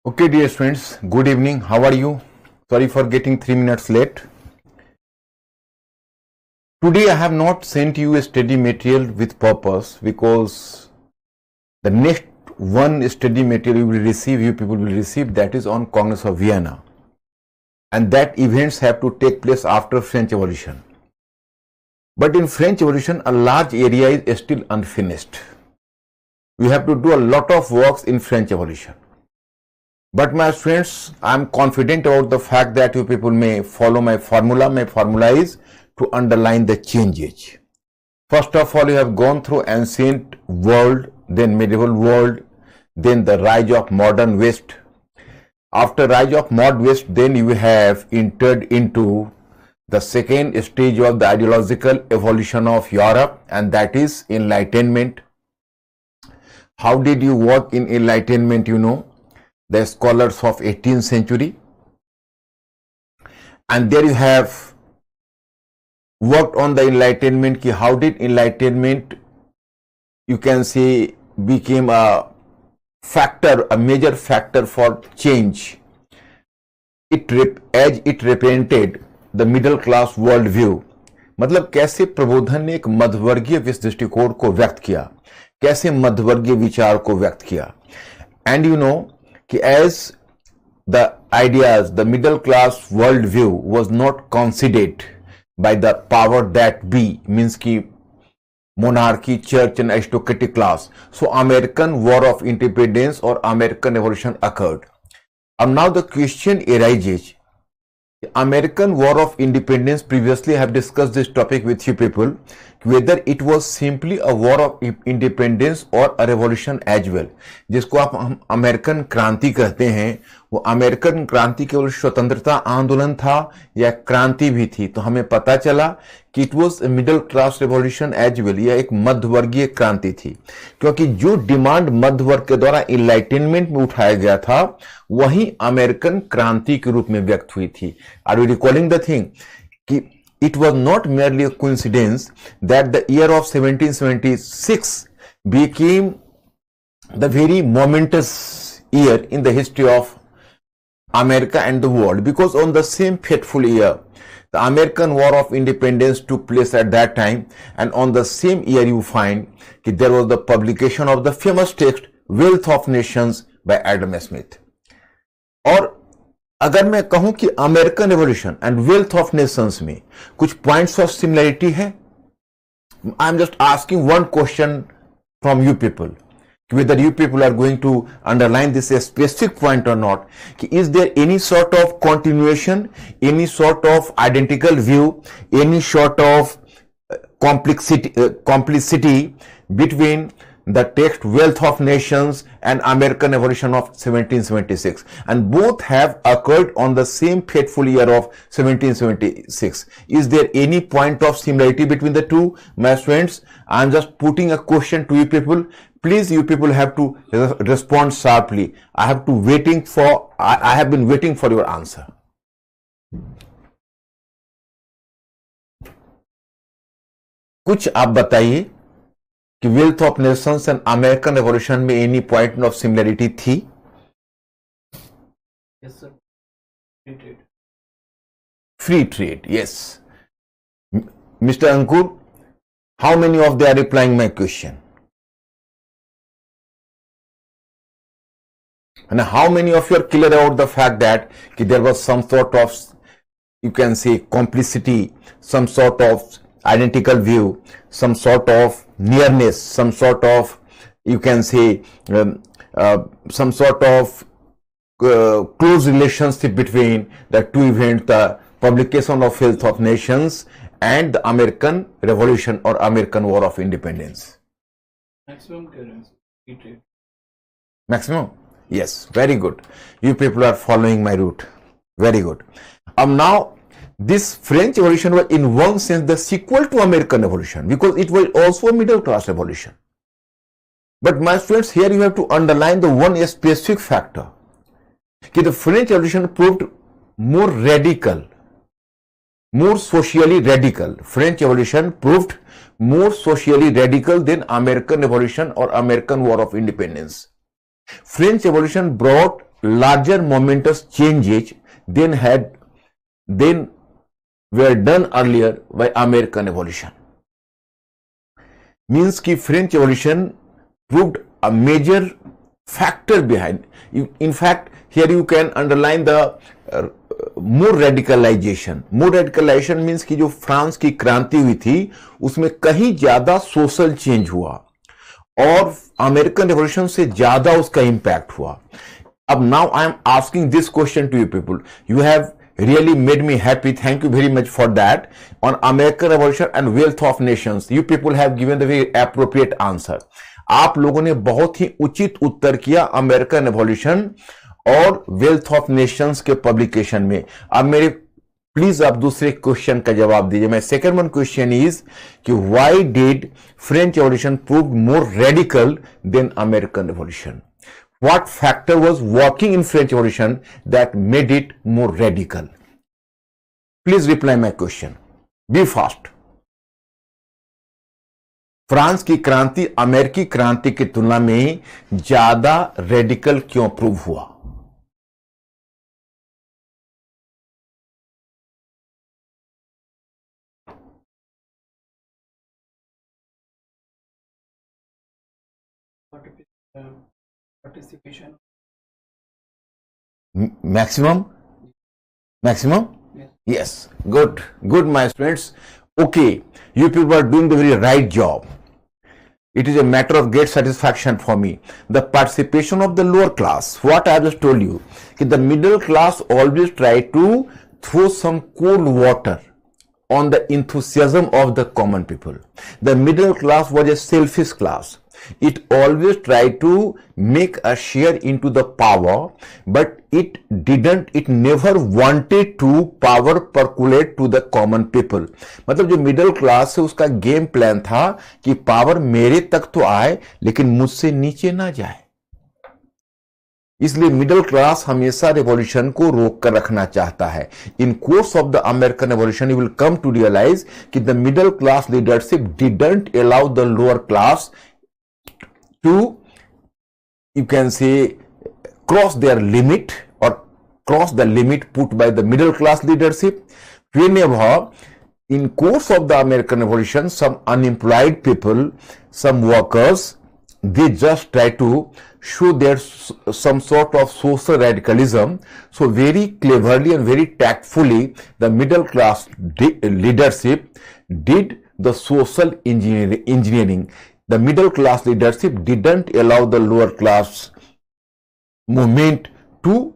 Okay, dear friends, good evening. How are you? Sorry for getting 3 minutes late. Today I have not sent you a study material with purpose because the next one study material you people will receive, that is on Congress of Vienna. And that events have to take place after French Revolution. But in French Revolution, a large area is still unfinished. We have to do a lot of works in French Revolution. But my friends, I am confident about the fact that you people may follow my formula. My formula is to underline the changes. First of all, you have gone through ancient world, then medieval world, then the rise of modern West. After rise of modern West, then you have entered into the second stage of the ideological evolution of Europe, and that is Enlightenment. How did you work in Enlightenment? You know, the scholars of 18th century, and there you have worked on the Enlightenment. How did Enlightenment, you can say, became a factor, a major factor for change. As it represented the middle class world view. मतलब कैसे प्रबोधन ने एक मध्यवर्गीय दृष्टिकोण को व्यक्त किया, कैसे मध्यवर्गीय विचार को व्यक्त किया. And you know, as the ideas, the middle class world view was not considered by the power that be, means ki monarchy, church and aristocratic class. So American War of Independence or American Revolution occurred. And now the question arises, American War of Independence, previously I have discussed this topic with you people, whether it was simply a war of independence or a revolution as well. जिसको आप हम American क्रांति कहते हैं, वो American क्रांति केवल स्वतंत्रता आंदोलन था या क्रांति भी थी. तो हमें पता चला कि it was middle class revolution as well, यह एक मध्यवर्गीय क्रांति थी, क्योंकि जो डिमांड मध्यवर्ग के द्वारा इनलाइटनमेंट में उठाया गया था वही अमेरिकन क्रांति के रूप में व्यक्त हुई थी. Are you recalling the thing कि it was not merely a coincidence that the year of 1776 became the very momentous year in the history of America and the world, because on the same fateful year the American War of Independence took place at that time, and on the same year you find that there was the publication of the famous text Wealth of Nations by Adam Smith. और अगर मैं कहूं कि American revolution and wealth of Nations में कुछ points of similarity है, आई am just asking one question from you people, whether you people are going to underline this a specific point or not. Is there any sort of continuation, any sort of identical view, any sort of complicity between the text Wealth of Nations and American Revolution of 1776, and both have occurred on the same fateful year of 1776? Is there any point of similarity between the two? My friends, I am just putting a question to you people. Please, you people have to respond sharply. I have been waiting for your answer. कुछ आप बताइए कि wealth of Nations and American revolution में any point of similarity थी? Yes, sir. Free trade. Free trade, yes. Mr. Ankur, how many of they are replying my question? And how many of you are clear about the fact that there was some sort of, you can say, complicity, some sort of identical view, some sort of nearness, some sort of, you can say, some sort of close relationship between the two events, the publication of Wealth of Nations and the American Revolution or American War of Independence? Maximum clearance. Free trade. Maximum? Yes, very good. You people are following my route. Very good. Now, this French Revolution was in one sense the sequel to American Revolution, because it was also a middle class revolution. But my friends, here you have to underline the one specific factor. The French Revolution proved more radical, more socially radical. French Revolution proved more socially radical than American Revolution or American War of Independence. French Revolution brought larger momentous changes than were done earlier by American Revolution. Means कि French Revolution proved a major factor behind. In fact, here you can underline the more radicalization. More radicalization means कि जो France की क्रांति हुई थी उसमें कहीं ज्यादा सोशल चेंज हुआ और अमेरिकन रेवोल्यूशन से ज्यादा उसका इंपैक्ट हुआ. अब now I am asking this question to you people. You have really made me happy. Thank you very much for that. On American Revolution and Wealth of Nations, you people have given the very appropriate answer. आप लोगों ने बहुत ही उचित उत्तर किया American revolution और wealth of Nations के publication में. अब मेरे प्लीज आप दूसरे क्वेश्चन का जवाब दीजिए. मैं सेकंड वन क्वेश्चन इज कि why did French revolution prove more radical than American revolution? What factor was working in French Revolution that made it more radical? Please reply my question. Be fast. France की क्रांति अमेरिकी क्रांति की तुलना में ज्यादा radical क्यों प्रूव हुआ? Participation. Maximum? Maximum? Yes. Good, my students. Okay, you people are doing the very right job. It is a matter of great satisfaction for me. The participation of the lower class, what I just told you, the middle class always try to throw some cold water on the enthusiasm of the common people. The middle class was a selfish class. It always tried to make a share into the power, but it never wanted to power percolate to the common people. मतलब जो middle class है उसका game plan था कि power मेरे तक तो आए लेकिन मुझसे नीचे ना जाए. इसलिए मिडिल क्लास हमेशा रेवोल्यूशन को रोक कर रखना चाहता है. In course of the American revolution you will come to realize कि the middle class leadership didn't allow the lower class to, you can say, cross their limit or cross the limit put by the middle class leadership. Whenever in course of the American Revolution, some unemployed people, some workers, they just try to show their some sort of social radicalism. So very cleverly and very tactfully, the middle class leadership did the social engineering. The middle class leadership didn't allow the lower class movement to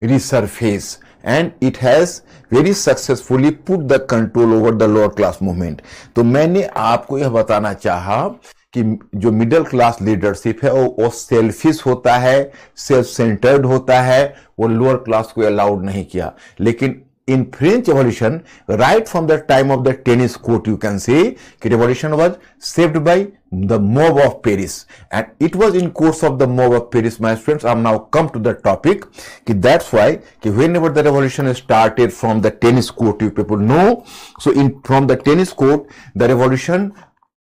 resurface, and it has very successfully put the control over the lower class movement. तो मैंने आपको यह बताना चाहा कि जो middle class leadership है वो सेल्फिश होता है, सेल्फ सेंटर्ड होता है, वो लोअर क्लास को अलाउड नहीं किया. लेकिन in French Revolution, right from the time of the tennis court, you can say that revolution was saved by the mob of Paris, and it was in course of the mob of Paris, my friends. I am now come to the topic. That's why whenever the revolution started from the tennis court, you people know. So from the tennis court, the revolution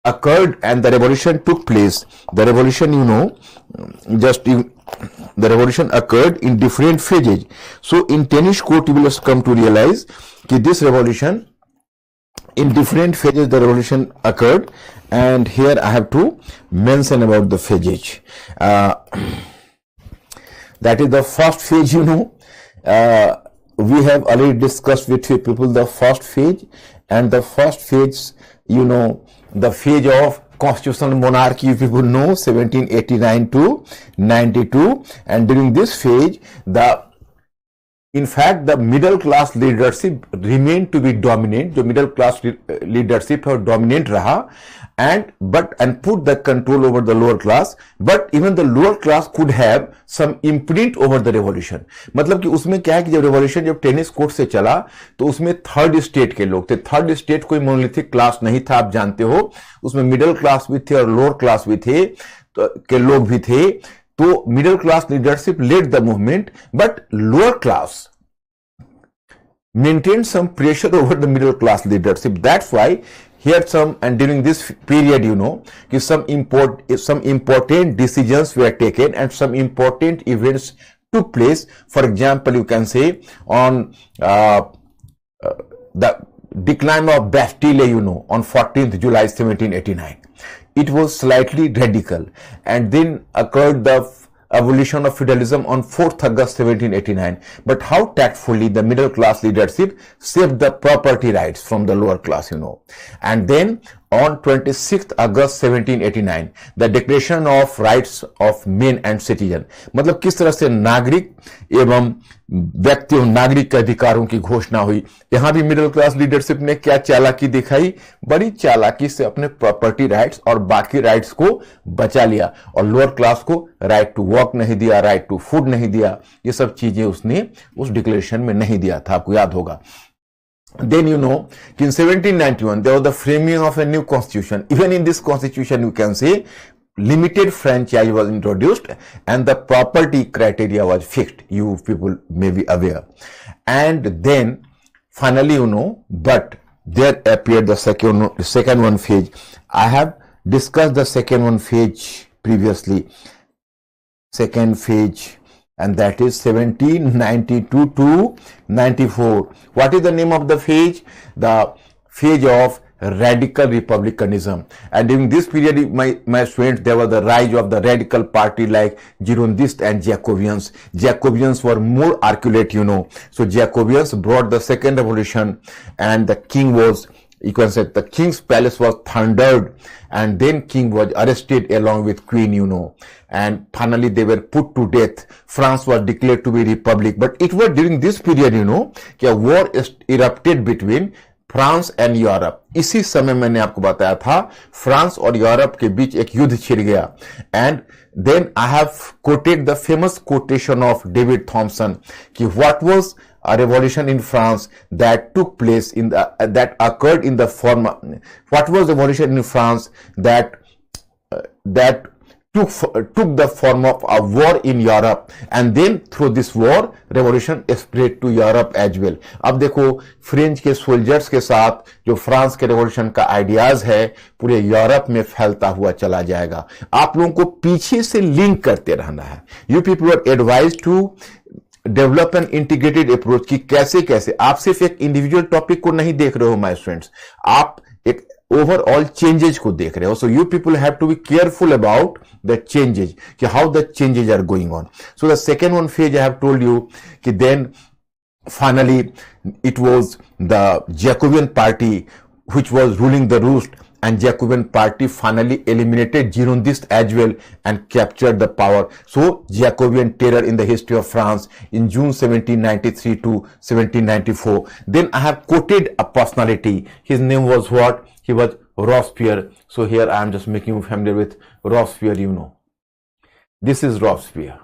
occurred and the revolution took place. The revolution, the revolution occurred in different phases. So in tennis court, you will just come to realize that this revolution, in different phases, the revolution occurred, and here I have to mention about the phases. That is the first phase, we have already discussed with you people the first phase, and the first phase, the phase of constitutional monarchy, you people know, 1789 to 92, and during this phase, in fact, the middle class leadership remained to be dominant. The middle class leadership है dominant रहा, and put the control over the lower class. But even the lower class could have some imprint over the revolution. मतलब कि उसमें क्या है कि जब revolution जब टेनिस कोर्ट से चला तो उसमें थर्ड स्टेट के लोग थे. थर्ड स्टेट कोई मोनोलिथिक क्लास नहीं था, आप जानते हो. उसमें मिडिल क्लास भी थे और लोअर क्लास भी थे, के लोग भी थे. तो middle class leadership led the movement, but lower class maintained some pressure over the middle class leadership. That's why here and during this period, some important decisions were taken and some important events took place. For example, you can say on the decline of Bastille, on 14th July 1789. It was slightly radical, and then occurred the abolition of feudalism on 4th August 1789. But how tactfully the middle class leadership saved the property rights from the lower class, And then on 26th August 1789, the Declaration of Rights of Men and Citizen, मतलब किस तरह से नागरिक एवं व्यक्तियों नागरिक के अधिकारों की घोषणा हुई। यहां भी मिडिल क्लास लीडरशिप ने क्या चालाकी दिखाई, बड़ी चालाकी से अपने प्रॉपर्टी राइट्स और बाकी राइट्स को बचा लिया, और लोअर क्लास को राइट टू वर्क नहीं दिया, राइट टू फूड नहीं दिया, ये सब चीजें उसने उस डिक्लेरेशन में नहीं दिया था, आपको याद होगा। Then in 1791 there was the framing of a new constitution. Even in this constitution, you can say limited franchise was introduced and the property criteria was fixed. You people may be aware. And then finally, but there appeared the second one phase. I have discussed the second one phase previously. Second phase, and that is 1792 to 94. What is the name of the phase? The phase of radical republicanism. And during this period, my students, there was the rise of the radical party like Girondists and Jacobians. Jacobians were more articulate, So Jacobians brought the second revolution, and the king was, you can say, the king's palace was thundered, and then king was arrested along with queen, and finally they were put to death. France was declared to be republic. But it was during this period, कि a war erupted between France and Europe. इसी समय मैंने आपको बताया था France और Europe के बीच एक युद्ध छिड़ गया। And then I have quoted the famous quotation of David Thomson कि what was a revolution in France that took place that occurred in the form, what was the revolution in France that took the form of a war in Europe, and then through this war revolution spread to Europe as well. अब देखो French के soldiers के साथ जो France के revolution का ideas है पूरे यूरोप में फैलता हुआ चला जाएगा। आप लोगों को पीछे से लिंक करते रहना है। You people are advise to develop an integrated approach की कैसे आप सिर्फ एक इंडिविजुअल टॉपिक को नहीं देख रहे हो माय स्टूडेंट्स, आप एक ओवरऑल चेंजेस को देख रहे हो। So you people have to be careful about the changes कि how the changes are going on. So the second one phase I have told you कि then finally it was the Jacobean party which was ruling the roost, and Jacobean party finally eliminated Girondists as well and captured the power. So Jacobean terror in the history of France in June 1793 to 1794. Then I have quoted a personality. His name was what? He was Robespierre. So here I am just making you familiar with Robespierre, This is Robespierre.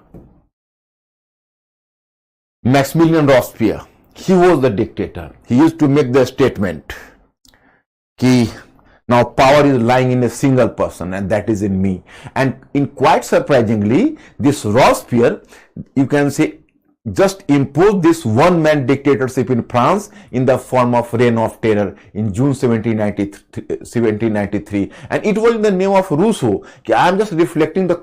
Maximilien Robespierre, he was the dictator. He used to make the statement कि now power is lying in a single person, and that is in me. And in quite surprisingly, this Robespierre, you can say, just imposed this one-man dictatorship in France in the form of Reign of Terror in June 1793, and it was in the name of Rousseau कि I am just reflecting the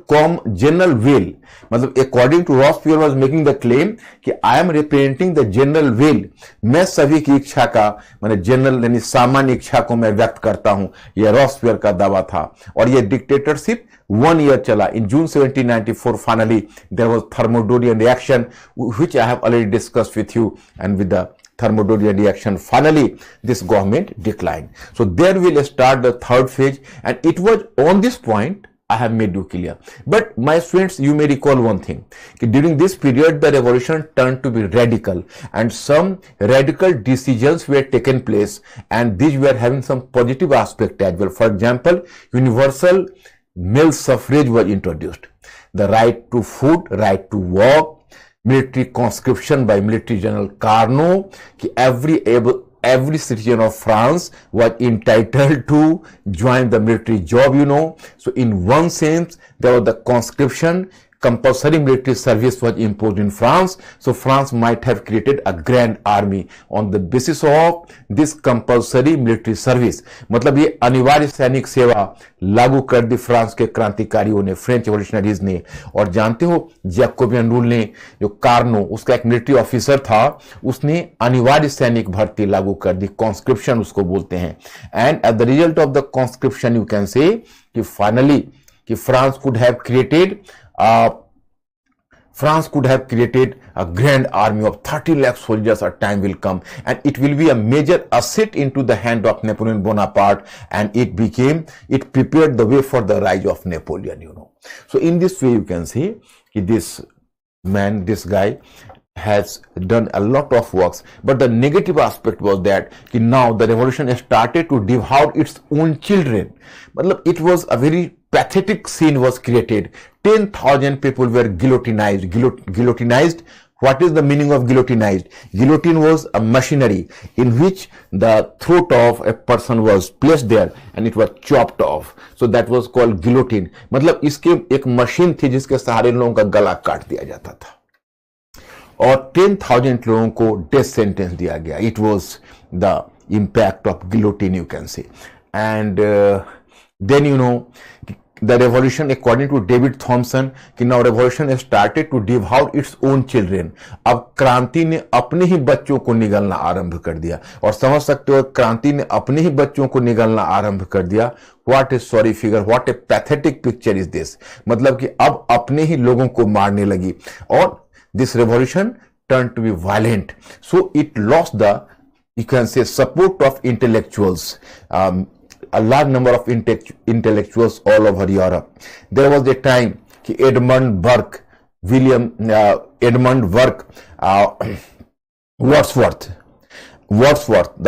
general will. मतलब according to Robespierre was making the claim कि I am representing the general will. मैं सभी की इच्छा का मैंने general यानी सामान्य इच्छा को मैं व्यक्त करता हूं, यह रॉस्पियर का दावा था। और यह dictatorship 1 year chala. In June 1794, finally, there was Thermidorian reaction, which I have already discussed with you. And with the Thermidorian reaction, finally, this government declined. So there will start the third phase. And it was on this point, I have made you clear. But my students, you may recall one thing. During this period, the revolution turned to be radical. And some radical decisions were taken place. And these were having some positive aspect as well. For example, universal male suffrage was introduced. The right to food, right to work, military conscription by military general Carnot, every citizen of France was entitled to join the military job, So in one sense, there was the conscription compulsory military service was imposed in France, so France might have created a grand army on the basis of this compulsory military service. मतलब ये अनिवार्य सैनिक सेवा लागू कर दी France के क्रांतिकारियों ने, फ्रेंच रेवोल्यूशनरीज ने। और जानते हो जैकोबियन रूल ने, जो कार्नो उसका एक मिलिट्री ऑफिसर था, उसने अनिवार्य सैनिक भर्ती लागू कर दी, कॉन्स्क्रिप्शन उसको बोलते हैं। And at the result of the conscription you can से कि फाइनली कि France could have created a grand army of 30 lakh soldiers. A time will come and it will be a major asset into the hand of Napoleon Bonaparte, and it prepared the way for the rise of Napoleon, you know. So in this way you can see this guy has done a lot of works, but the negative aspect was that now the revolution started to devour its own children. मतलब it was a very pathetic scene was created. 10,000 people were guillotinized. Guillotinized. What is the meaning of guillotinized? Guillotine was a machinery in which the throat of a person was placed there and it was chopped off. So that was called guillotine. मतलब इसके एक machine थी जिसके सहारे लोगों का गला काट दिया जाता था और 10,000 लोगों को डेथ सेंटेंस दिया गया. It was the impact of guillotine you can say. And then you know the revolution according to David Thomson कि now revolution started to devour its own children. अब क्रांति ने अपने ही बच्चों को निगलना आरंभ कर दिया. और समझ सकते हो क्रांति ने अपने ही बच्चों को निगलना आरंभ कर दिया. What A sorry figure, what A pathetic picture is this. मतलब कि अब अपने ही लोगों को मारने लगी. और this revolution turned to be violent, so it lost the, you can say, support of intellectuals. A large number of intellectuals all over Europe. There was a time कि Edmund Burke, Wordsworth,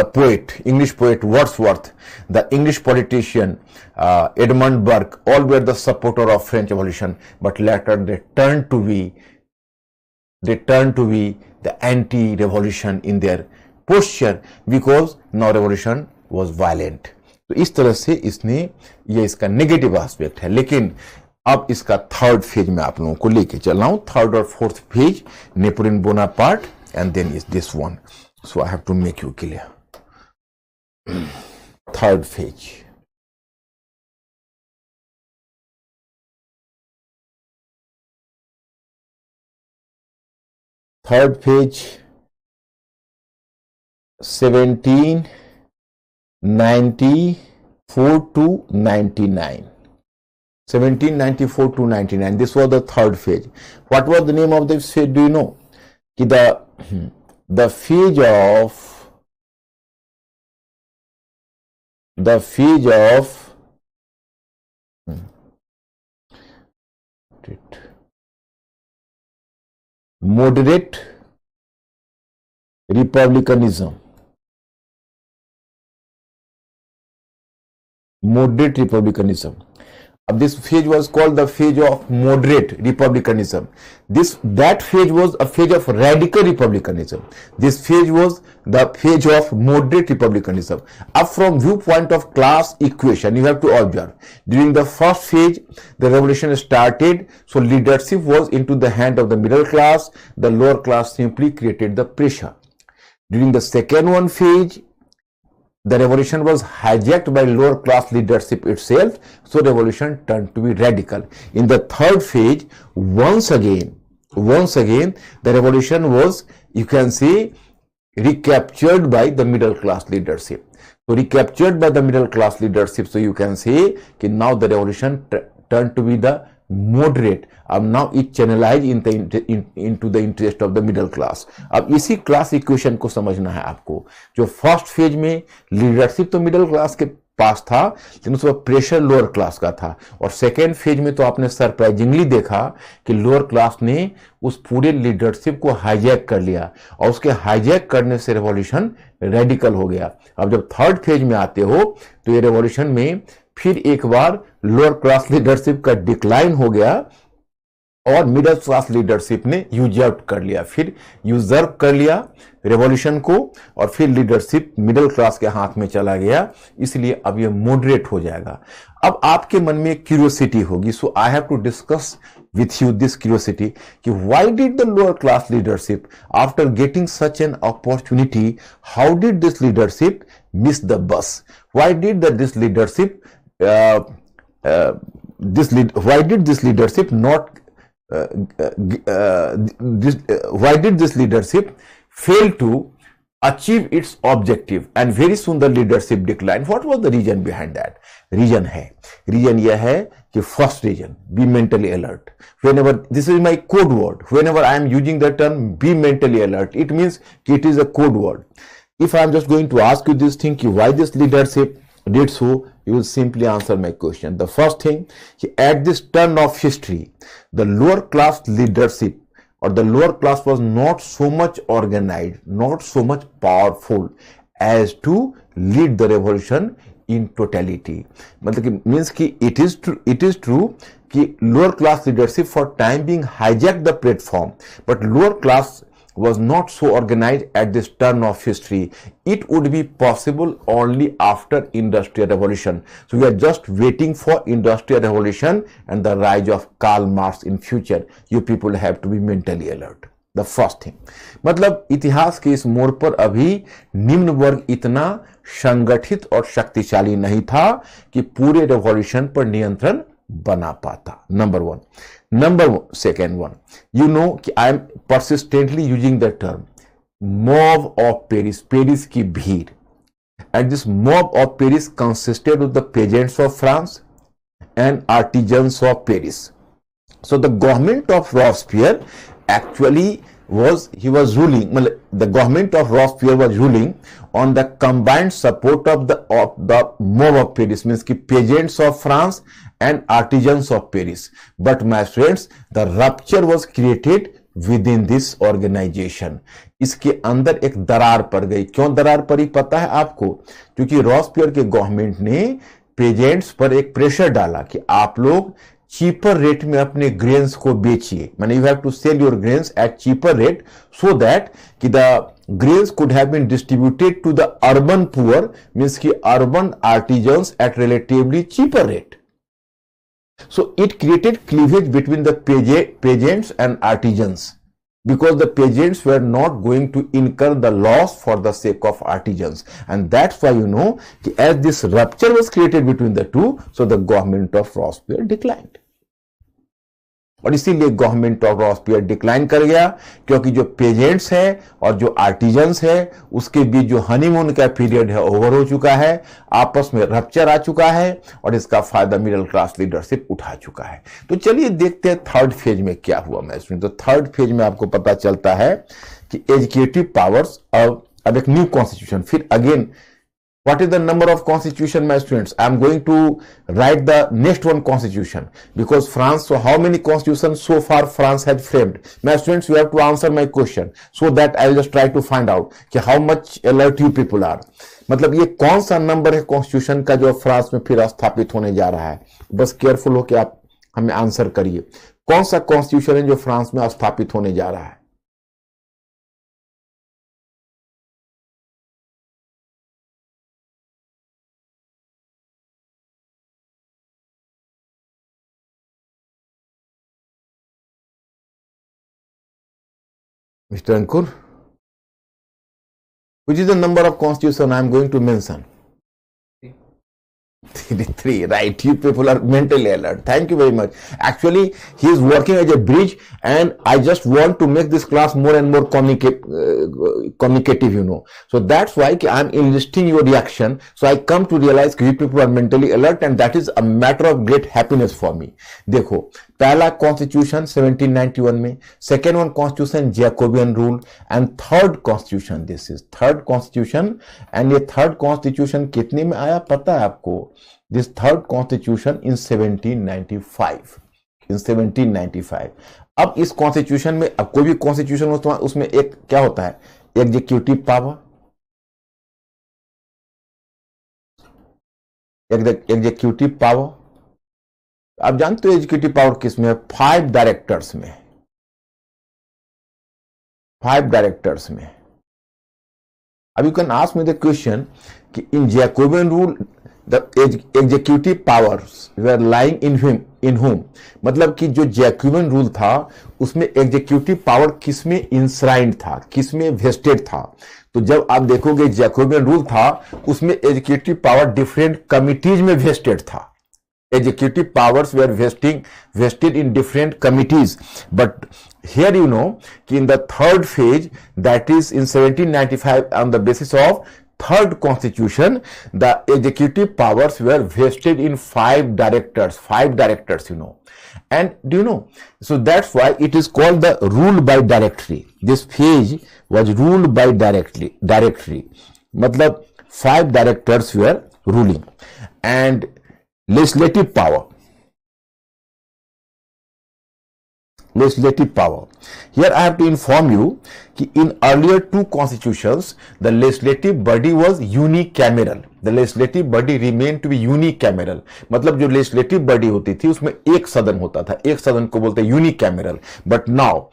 the poet, English poet Wordsworth, the English politician Edmund Burke, all were the supporter of French Revolution, but later they turned to be the anti-revolution in their posture because now revolution was violent. तो इस तरह से ये इसका negative aspect है. लेकिन अब इसका थर्ड फेज में आप लोगों को लेके चल रहा हूं. थर्ड और fourth phase Napoleon Bonaparte and then is this one. So I have to make you clear. Third phase. Third page, 1794 to 99. 1794 to 99. This was the third phase. What was the name of this phase? Do you know? The phase of moderate republicanism. This phase was called the phase of moderate republicanism. That phase was a phase of radical republicanism. This phase was the phase of moderate republicanism. Up from viewpoint of class equation, you have to observe. During the first phase, the revolution started, so leadership was into the hand of the middle class. The lower class simply created the pressure. During the second phase, the revolution was hijacked by lower class leadership itself, so revolution turned to be radical. In the third phase, once again, the revolution was, you can say, recaptured by the middle class leadership. So recaptured by the middle class leadership, so you can say that now the revolution turned to be the moderate. अब now it channelized into the interest of the middle class. अब इसी class equation को समझना है आपको. जो first phase में leadership तो मिडिल क्लास के पास था, लेकिन उसका प्रेशर लोअर क्लास का था. और सेकेंड फेज में तो आपने सरप्राइजिंगली देखा कि लोअर क्लास ने उस पूरे लीडरशिप को हाईजैक कर लिया और उसके हाईजैक करने से रेवोल्यूशन रेडिकल हो गया. अब जब थर्ड फेज में आते हो तो ये रेवोल्यूशन में फिर एक बार लोअर क्लास लीडरशिप का डिक्लाइन हो गया और मिडिल क्लास लीडरशिप ने यूजर्व कर लिया, फिर यूजर्व कर लिया रेवोल्यूशन को, और फिर लीडरशिप मिडिल क्लास के हाथ में चला गया, इसलिए अब ये मॉडरेट हो जाएगा। अब आपके मन में क्यूरियोसिटी होगी, so I have to discuss with you this curiosity कि why did the lower class leadership after getting such an opportunity, how did this leadership miss the bus? Why did this leadership why did this leadership not why did this leadership fail to achieve its objective, and very soon the leadership declined? What was the reason behind that? Reason यह है कि first reason, be mentally alert. Whenever, this is my code word, whenever I am using the term be mentally alert, it means it is a code word. If I am just going to ask you this thing, why this leadership did so, you will simply answer my question. The first thing, at this turn of history, the lower class leadership or the lower class was not so much organized, not so much powerful as to lead the revolution in totality. मतलब कि means कि it is true कि lower class leadership for time being hijacked the platform, but lower class was not so organized at this turn of history. It would be possible only after industrial revolution. So we are just waiting for industrial revolution and the rise of Karl Marx in future. You people have to be mentally alert. The first thing, मतलब इतिहास के इस मोड़ पर अभी निम्न वर्ग इतना संगठित और शक्तिशाली नहीं था कि पूरे रेवोल्यूशन पर नियंत्रण बना पाता। Number second one, you know कि I am persistently using the term mob of Paris, Paris की भीड़, and this mob of Paris consisted of the peasants of France and artisans of Paris. So the government of Robespierre actually was ruling, the government of Robespierre was ruling on the combined support of the mob of Paris, means ki peasants of France and artisans of Paris. But my friends, the rupture was created within this organization. इसके अंदर एक दरार पड़ गई. क्यों दरार पड़ी पता है आपको? क्योंकि रॉसपियर के गवर्नमेंट ने पेजेंट्स पर एक प्रेशर डाला कि आप लोग चीपर रेट में अपने ग्रेन्स को बेचिए, माने you have to sell your grains at cheaper rate so that कि the grains could have been distributed to the urban poor, means कि urban artisans at relatively cheaper rate. So it created cleavage between the peasants and artisans, because the peasants were not going to incur the loss for the sake of artisans, and that's why you know as this rupture was created between the two, so the government of Robespierre declined. और इसीलिए government of रॉसपियर decline कर गया, क्योंकि जो pageants है और जो artisans है उसके बीच जो हनीमून का पीरियड है ओवर हो चुका है, आपस में रप्चर आ चुका है और इसका फायदा मिडिल क्लास लीडरशिप उठा चुका है. तो चलिए देखते हैं थर्ड फेज में क्या हुआ. मैं इसमें तो थर्ड फेज में आपको पता चलता है कि एजुकेटिव पावर्स, अब एक न्यू कॉन्स्टिट्यूशन, फिर again what is the number of constitution, my students? I am going to write the next one constitution, because France, so how many constitutions so far France had framed? My students, you have to answer my question so that I will just try to find out कि how much alert you people are. मतलब ये कौन सा number है constitution का जो France में फिर स्थापित होने जा रहा है? बस केयरफुल होकर आप हमें आंसर करिए, कौन सा कॉन्स्टिट्यूशन है जो फ्रांस में स्थापित होने जा रहा है? Mr. Ankur, which is the number of constitution I am going to mention? 3, right? You people are mentally alert. Thank you very much. Actually, he is working as a bridge, and I just want to make this class more and more communicative, you know. So that's why I am enlisting your reaction. So I come to realize that you people are mentally alert, and that is a matter of great happiness for me. देखो, पहला constitution 1791 में, second one constitution Jacobin rule, and third constitution, this is third constitution. एंड ये third constitution कितने में आया पता है आपको? This third constitution in 1795. अब इस कॉन्स्टिट्यूशन में, अब कोई भी कॉन्स्टिट्यूशन होता है उसमें एक क्या होता है? एग्जीक्यूटिव पावर, एग्जीक्यूटिव पावर, आप जानते हो एग्जीक्यूटिव पावर किस में है? 5 डायरेक्टर्स में, 5 डायरेक्टर्स में। अब you can ask me the question कि in Jacobin rule the executive powers were lying in home, मतलब कि जो जैकोबियन रूल था उसमें एग्जीक्यूटिव पावर किसमें इंश्राइंड था, किसमें वेस्टेड था? तो जब आप देखोगे जैकोबियन रूल था उसमें एग्जीक्यूटिव पावर डिफरेंट कमिटीज में वेस्टेड था। Executive powers were vested in different committees, but here you know in the third phase, that is in 1795, on the basis of third constitution, the executive powers were vested in 5 directors, you know. And do you know, so that's why it is called the rule by directory. This phase was ruled by directory, matlab 5 directors were ruling. And legislative power, here I have to inform you कि in earlier 2 constitutions the legislative body was unicameral. The legislative body remained to be unicameral, मतलब जो legislative body होती थी उसमें एक सदन होता था, एक सदन को बोलते हैं unicameral. But now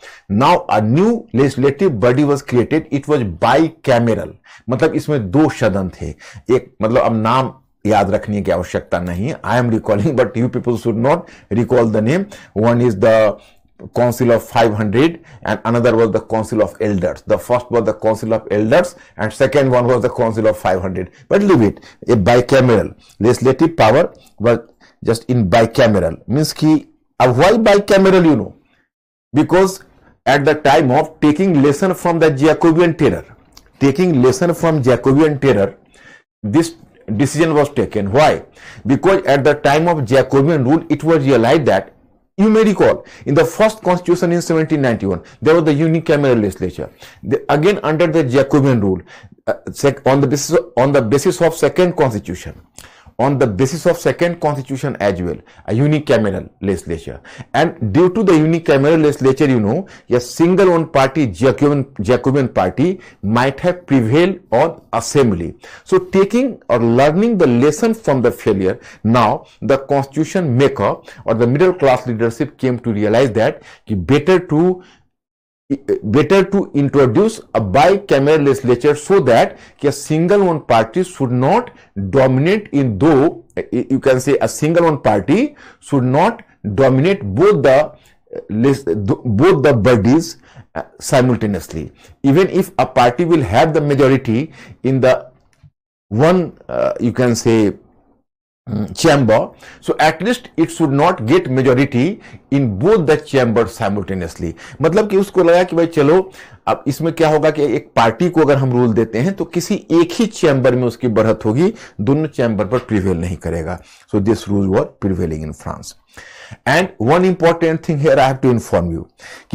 a new legislative body was created, it was bicameral, मतलब इसमें 2 सदन थे। एक मतलब अब नाम याद रखने की आवश्यकता नहीं है, I am recalling, but you people should not recall the name. One is the Council of 500 and another was the Council of Elders. The first was the Council of Elders and second one was the Council of 500. But leave it. A bicameral legislative power was just in bicameral. Means ki, why bicameral, you know? Because at the time of taking lesson from the Jacobean terror, this decision was taken. Why? Because at the time of Jacobean rule, it was realized that, you may recall, in the first constitution in 1791, there was the unicameral legislature. Again, under the Jacobean rule, on the basis of second constitution, as well, a unicameral legislature. And due to the unicameral legislature, you know, a single one party, Jacobean party, might have prevailed on assembly. So taking or learning the lesson from the failure, now the constitution maker or the middle class leadership came to realize that better to introduce a bicameral legislature so that a single one party should not dominate in, though you can say a single one party should not dominate both the bodies simultaneously. Even if a party will have the majority in the one you can say chamber, so at least it should not get majority in both the chambers simultaneously. मतलब कि उसको लगा कि भाई चलो अब इसमें क्या होगा कि एक पार्टी को अगर हम रूल देते हैं तो किसी एक ही चैम्बर में उसकी बढ़त होगी, दोनों चैम्बर पर प्रिवेल नहीं करेगा. So this rule were prevailing in France. And one important thing here I have to inform you,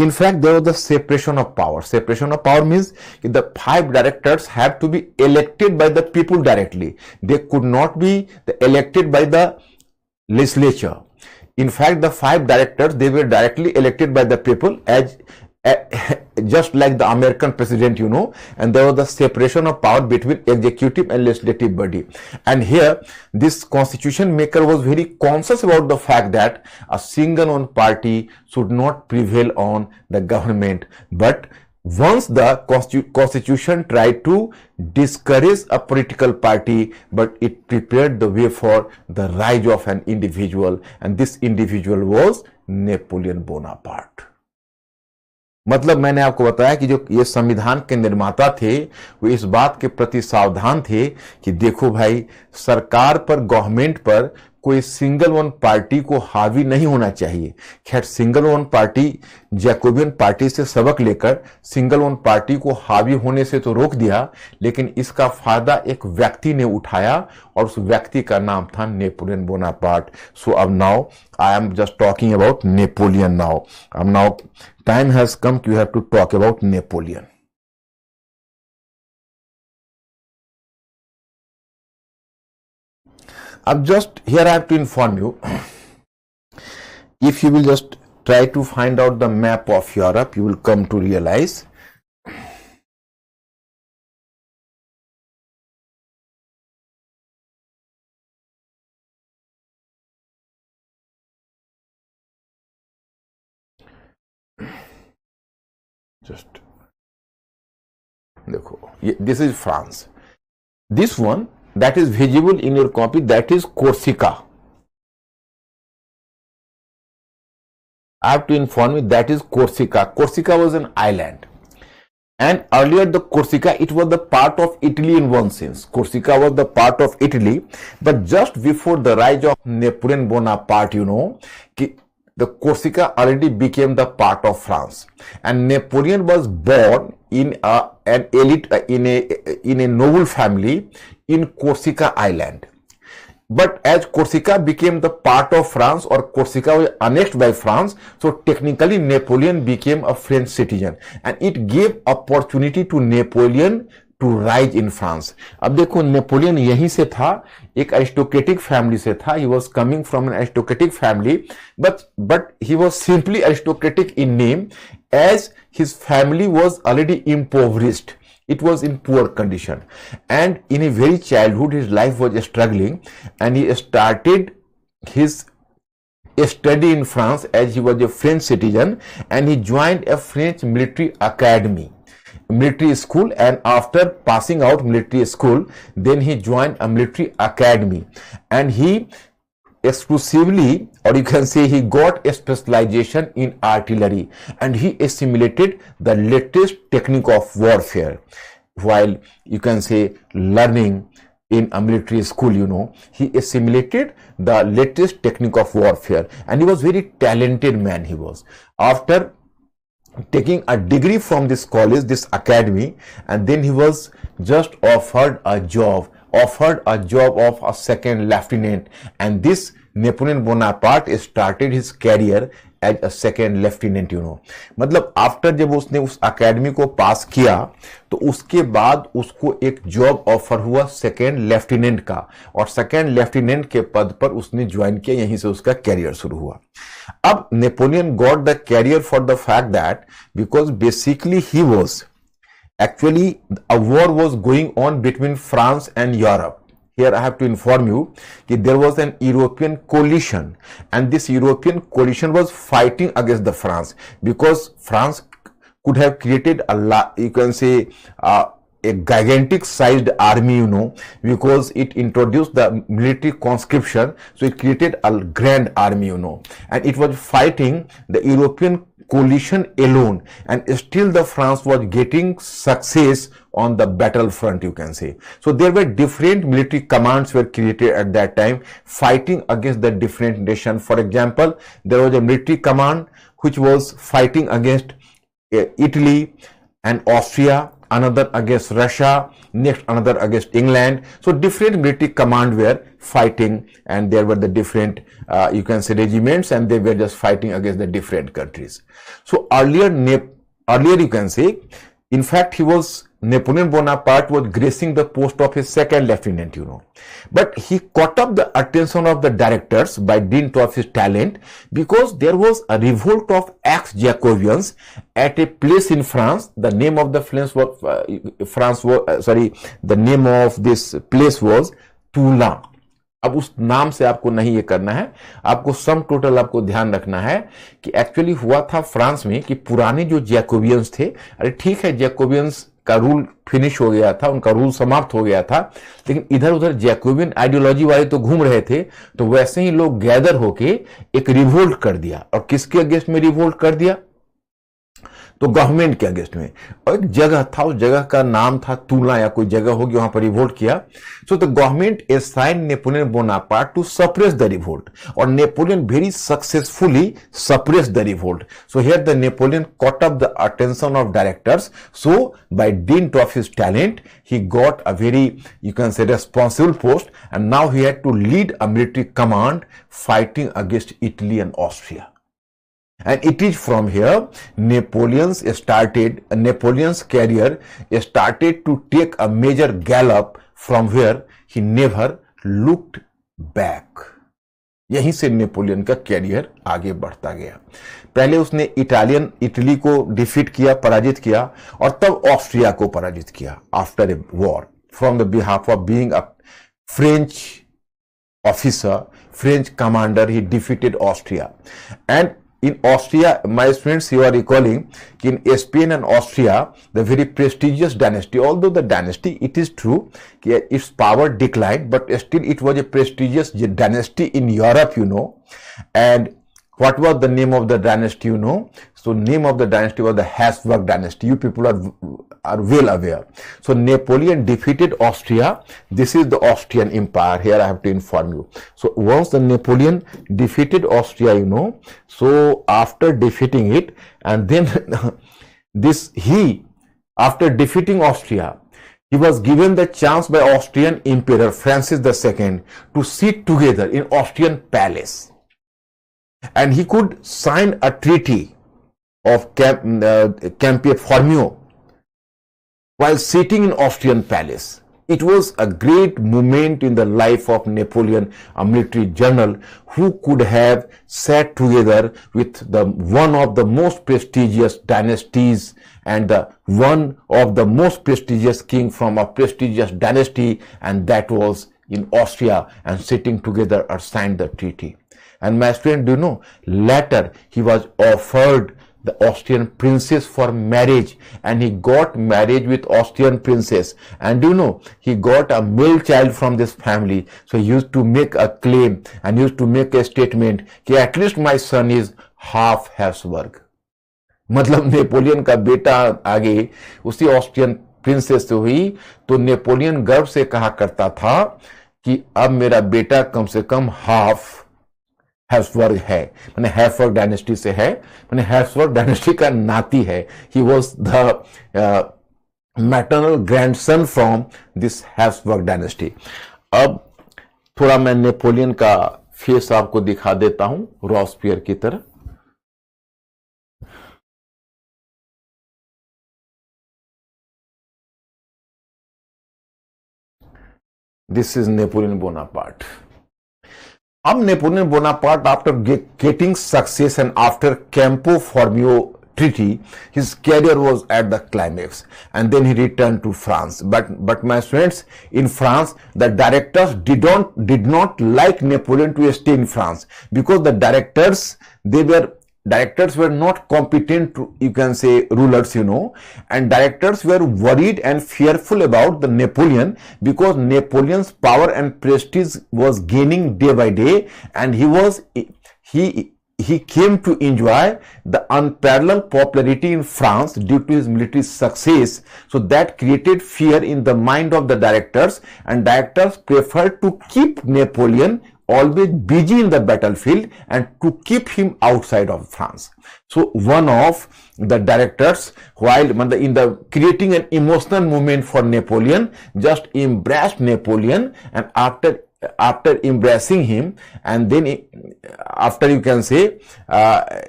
in fact there was the separation of power. Separation of power means the 5 directors have to be elected by the people directly. They could not be elected by the legislature. In fact, the 5 directors, they were directly elected by the people as just like the American president, you know, and there was the separation of power between executive and legislative body. And here, this constitution maker was very conscious about the fact that a single one party should not prevail on the government. But once the constitution tried to discourage a political party, but it prepared the way for the rise of an individual, and this individual was Napoleon Bonaparte. मतलब मैंने आपको बताया कि जो ये संविधान के निर्माता थे वो इस बात के प्रति सावधान थे कि देखो भाई, सरकार पर, गवर्नमेंट पर कोई सिंगल वन पार्टी को हावी नहीं होना चाहिए. खैर, single one party Jacobin party से सबक लेकर सिंगल वन पार्टी को हावी होने से तो रोक दिया, लेकिन इसका फायदा एक व्यक्ति ने उठाया और उस व्यक्ति का नाम था नेपोलियन बोनापार्ट. सो अब now I am just talking about Napoleon. Now time has come, you have to talk about Napoleon. Just here I have to inform you, if you will just try to find out the map of Europe, you will come to realize just देखो, ये this is France. This one that is visible in your copy, that is Corsica. I have to inform you, that is Corsica. Corsica was an island, and earlier the Corsica, it was the part of Italy in one sense. Corsica was the part of Italy, but just before the rise of Napoleon Bonaparte, you know, the Corsica already became the part of France, and Napoleon was born in an elite in a noble family in Corsica Island. But as Corsica became the part of France, or Corsica was annexed by France, so technically Napoleon became a French citizen, and it gave opportunity to Napoleon to rise in France. अब देखो, Napoleon यहीं से था, एक aristocratic family से था. He was coming from an aristocratic family, but he was simply aristocratic in name, as his family was already impoverished. It was in poor condition, and in a very childhood his life was struggling, and he started his study in France as he was a French citizen, and he joined a French military academy, military school, and after passing out military school, then he joined a military academy, and he exclusively, or you can say he got a specialization in artillery, and he assimilated the latest technique of warfare while, you can say, learning in a military school. You know, he assimilated the latest technique of warfare, and he was very talented man. He was, after taking a degree from this college, this academy, and then he was just offered a job of a second lieutenant, and this Napoleon Bonaparte started his career as a second lieutenant. You know, मतलब after जब उसने उस academy को पास किया, तो उसके बाद उसको एक जॉब ऑफर हुआ सेकेंड लेफ्टिनेंट का, और सेकेंड लेफ्टिनेंट के पद पर उसने ज्वाइन किया. यहीं से उसका कैरियर शुरू हुआ. अब Napoleon got the career for the fact that because basically he was actually a war was going on between France and Europe. Here I have to inform you that there was an European coalition, and this European coalition was fighting against the France, because France could have created you can say a gigantic sized army, you know, because it introduced the military conscription, so it created a grand army, you know, and it was fighting the European coalition alone, and still the France was getting success on the battlefront, you can say. So there were different military commands were created at that time, fighting against the different nations. For example, there was a military command which was fighting against Italy and Austria, another against Russia, next another against England. So different military command were fighting, and there were the different you can say regiments, and they were just fighting against the different countries. So earlier you can say, in fact, Napoleon Bonaparte was gracing the post of his second lieutenant, you know, but he caught up the attention of the directors by dint of his talent, because there was a revolt of ex-Jacobians at a place in France. The name of the the name of this place was Toulon. अब उस नाम से आपको नहीं ये करना है, आपको सम टोटल आपको ध्यान रखना है कि एक्चुअली हुआ था फ्रांस में कि पुराने जो जैकोबियंस थे, अरे ठीक है, जैकोबियंस का रूल फिनिश हो गया था, उनका रूल समाप्त हो गया था, लेकिन इधर उधर जैकोबियन आइडियोलॉजी वाले तो घूम रहे थे, तो वैसे ही लोग गैदर होके एक रिवोल्ट कर दिया. और किसके अगेंस्ट में रिवोल्ट कर दिया? तो गवर्नमेंट के अगेंस्ट में. और एक जगह था, उस जगह का नाम था तूला या कोई जगह होगी, वहां पर रिवोल्ट किया. So the government assigned Napoleon Bonaparte to suppress the revolt, और Napoleon very successfully suppress the revolt. So here the Napoleon caught up the attention of directors. So by dint of his talent, he got a very, you can say, responsible post, and now he had to lead a military command fighting against Italy and Austria. And it is from here Napoleon's career started to take a major gallop, from where he never looked back. यहीं से Napoleon का career आगे बढ़ता गया. पहले उसने Italy को defeat किया, पराजित किया, और तब ऑस्ट्रिया को पराजित किया. After a war, from the behalf of being a French officer, French commander, he defeated Austria. And in Austria, my friends, you are recalling, in Spain and Austria, the very prestigious dynasty, although the dynasty, it is true, its power declined, but still it was a prestigious dynasty in Europe, and what was the name of the dynasty, So name of the dynasty was the Habsburg dynasty. You people are well aware. So Napoleon defeated Austria. This is the Austrian Empire. Here I have to inform you. So once the Napoleon defeated Austria, so after defeating it, and then after defeating Austria, he was given the chance by Austrian Emperor Francis II to sit together in Austrian palace. And he could sign a treaty of Campi Formio while sitting in Austrian palace. It was a great moment in the life of Napoleon, a military general who could have sat together with one of the most prestigious dynasties and one of the most prestigious king from a prestigious dynasty, and that was in Austria, and sitting together or signed the treaty. And my friend, do you know, later he was offered the Austrian princess for marriage, and he got married with Austrian princess. And do you know, he got a male child from this family. So he used to make a claim and used to make a statement कि at least my son is half Habsburg. मतलब Napoleon का बेटा आगे उसी Austrian princess से हुई, तो Napoleon गर्व से कहा करता था कि अब मेरा बेटा कम से कम हाफ हैब्सबर्ग है, माने हैब्सबर्ग डायनेस्टी से है, माने हैब्सबर्ग डायनेस्टी का नाती है. He was the maternal grandson from this Habsburg dynasty. अब थोड़ा मैं नेपोलियन का फेस आपको दिखा देता हूं रॉसपियर की तरह. This is Napoleon Bonaparte. अब Napoleon Bonaparte, after getting success and after Campo Formio treaty, his career was at the climax, and then he returned to France. But my friends, in France, the directors did not like Napoleon to stay in France, because the directors were not competent, you can say, rulers, and directors were worried and fearful about the Napoleon, because Napoleon's power and prestige was gaining day by day, and he came to enjoy the unparalleled popularity in France due to his military success. So that created fear in the mind of the directors, and directors preferred to keep Napoleon always busy in the battlefield and to keep him outside of France. So one of the directors, while in the creating an emotional moment for Napoleon, just embraced Napoleon, and after embracing him, and then after, you can say,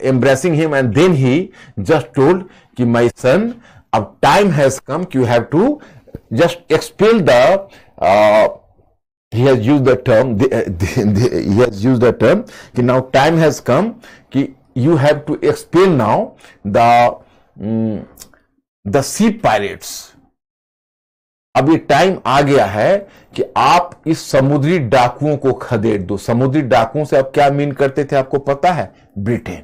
embracing him, and then he just told कि my son, अब time has come, you have to just expel the he has used the term, he has used the term कि now time has come कि you have to expel now the sea pirates. अब ये time आ गया है कि आप इस समुद्री डाकुओं को खदेड़ दो. समुद्री डाकुओं से आप क्या मीन करते थे, आपको पता है? ब्रिटेन.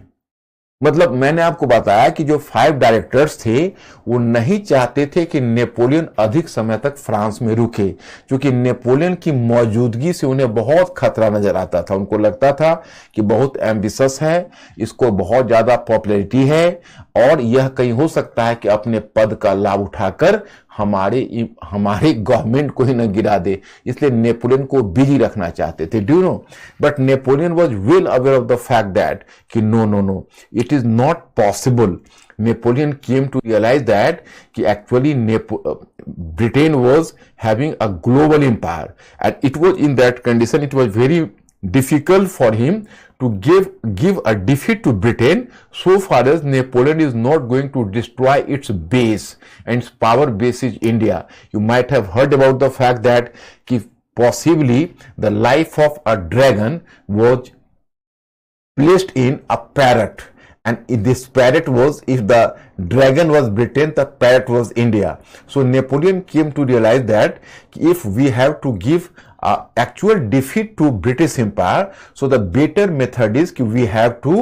मतलब मैंने आपको बताया कि जो 5 डायरेक्टर्स थे वो नहीं चाहते थे कि नेपोलियन अधिक समय तक फ्रांस में रुके, क्योंकि नेपोलियन की मौजूदगी से उन्हें बहुत खतरा नजर आता था. उनको लगता था कि बहुत एम्बिशियस है, इसको बहुत ज्यादा पॉपुलैरिटी है, और यह कहीं हो सकता है कि अपने पद का लाभ उठाकर हमारे गवर्नमेंट को ही न गिरा दे. इसलिए नेपोलियन को बिजी रखना चाहते थे. Do you know? But Napoleon was well aware of the fact that कि no, it is not possible. Napoleon came to realize that actually Britain was having a global empire, and it was in that condition, it was very difficult for him to give a defeat to Britain, so far as Napoleon is not going to destroy its base, and its power base is India. You might have heard about the fact that possibly the life of a dragon was placed in a parrot, and this parrot was, if the dragon was Britain, the parrot was India. So Napoleon came to realize that if we have to give actual defeat to British Empire. So the better method is कि we have to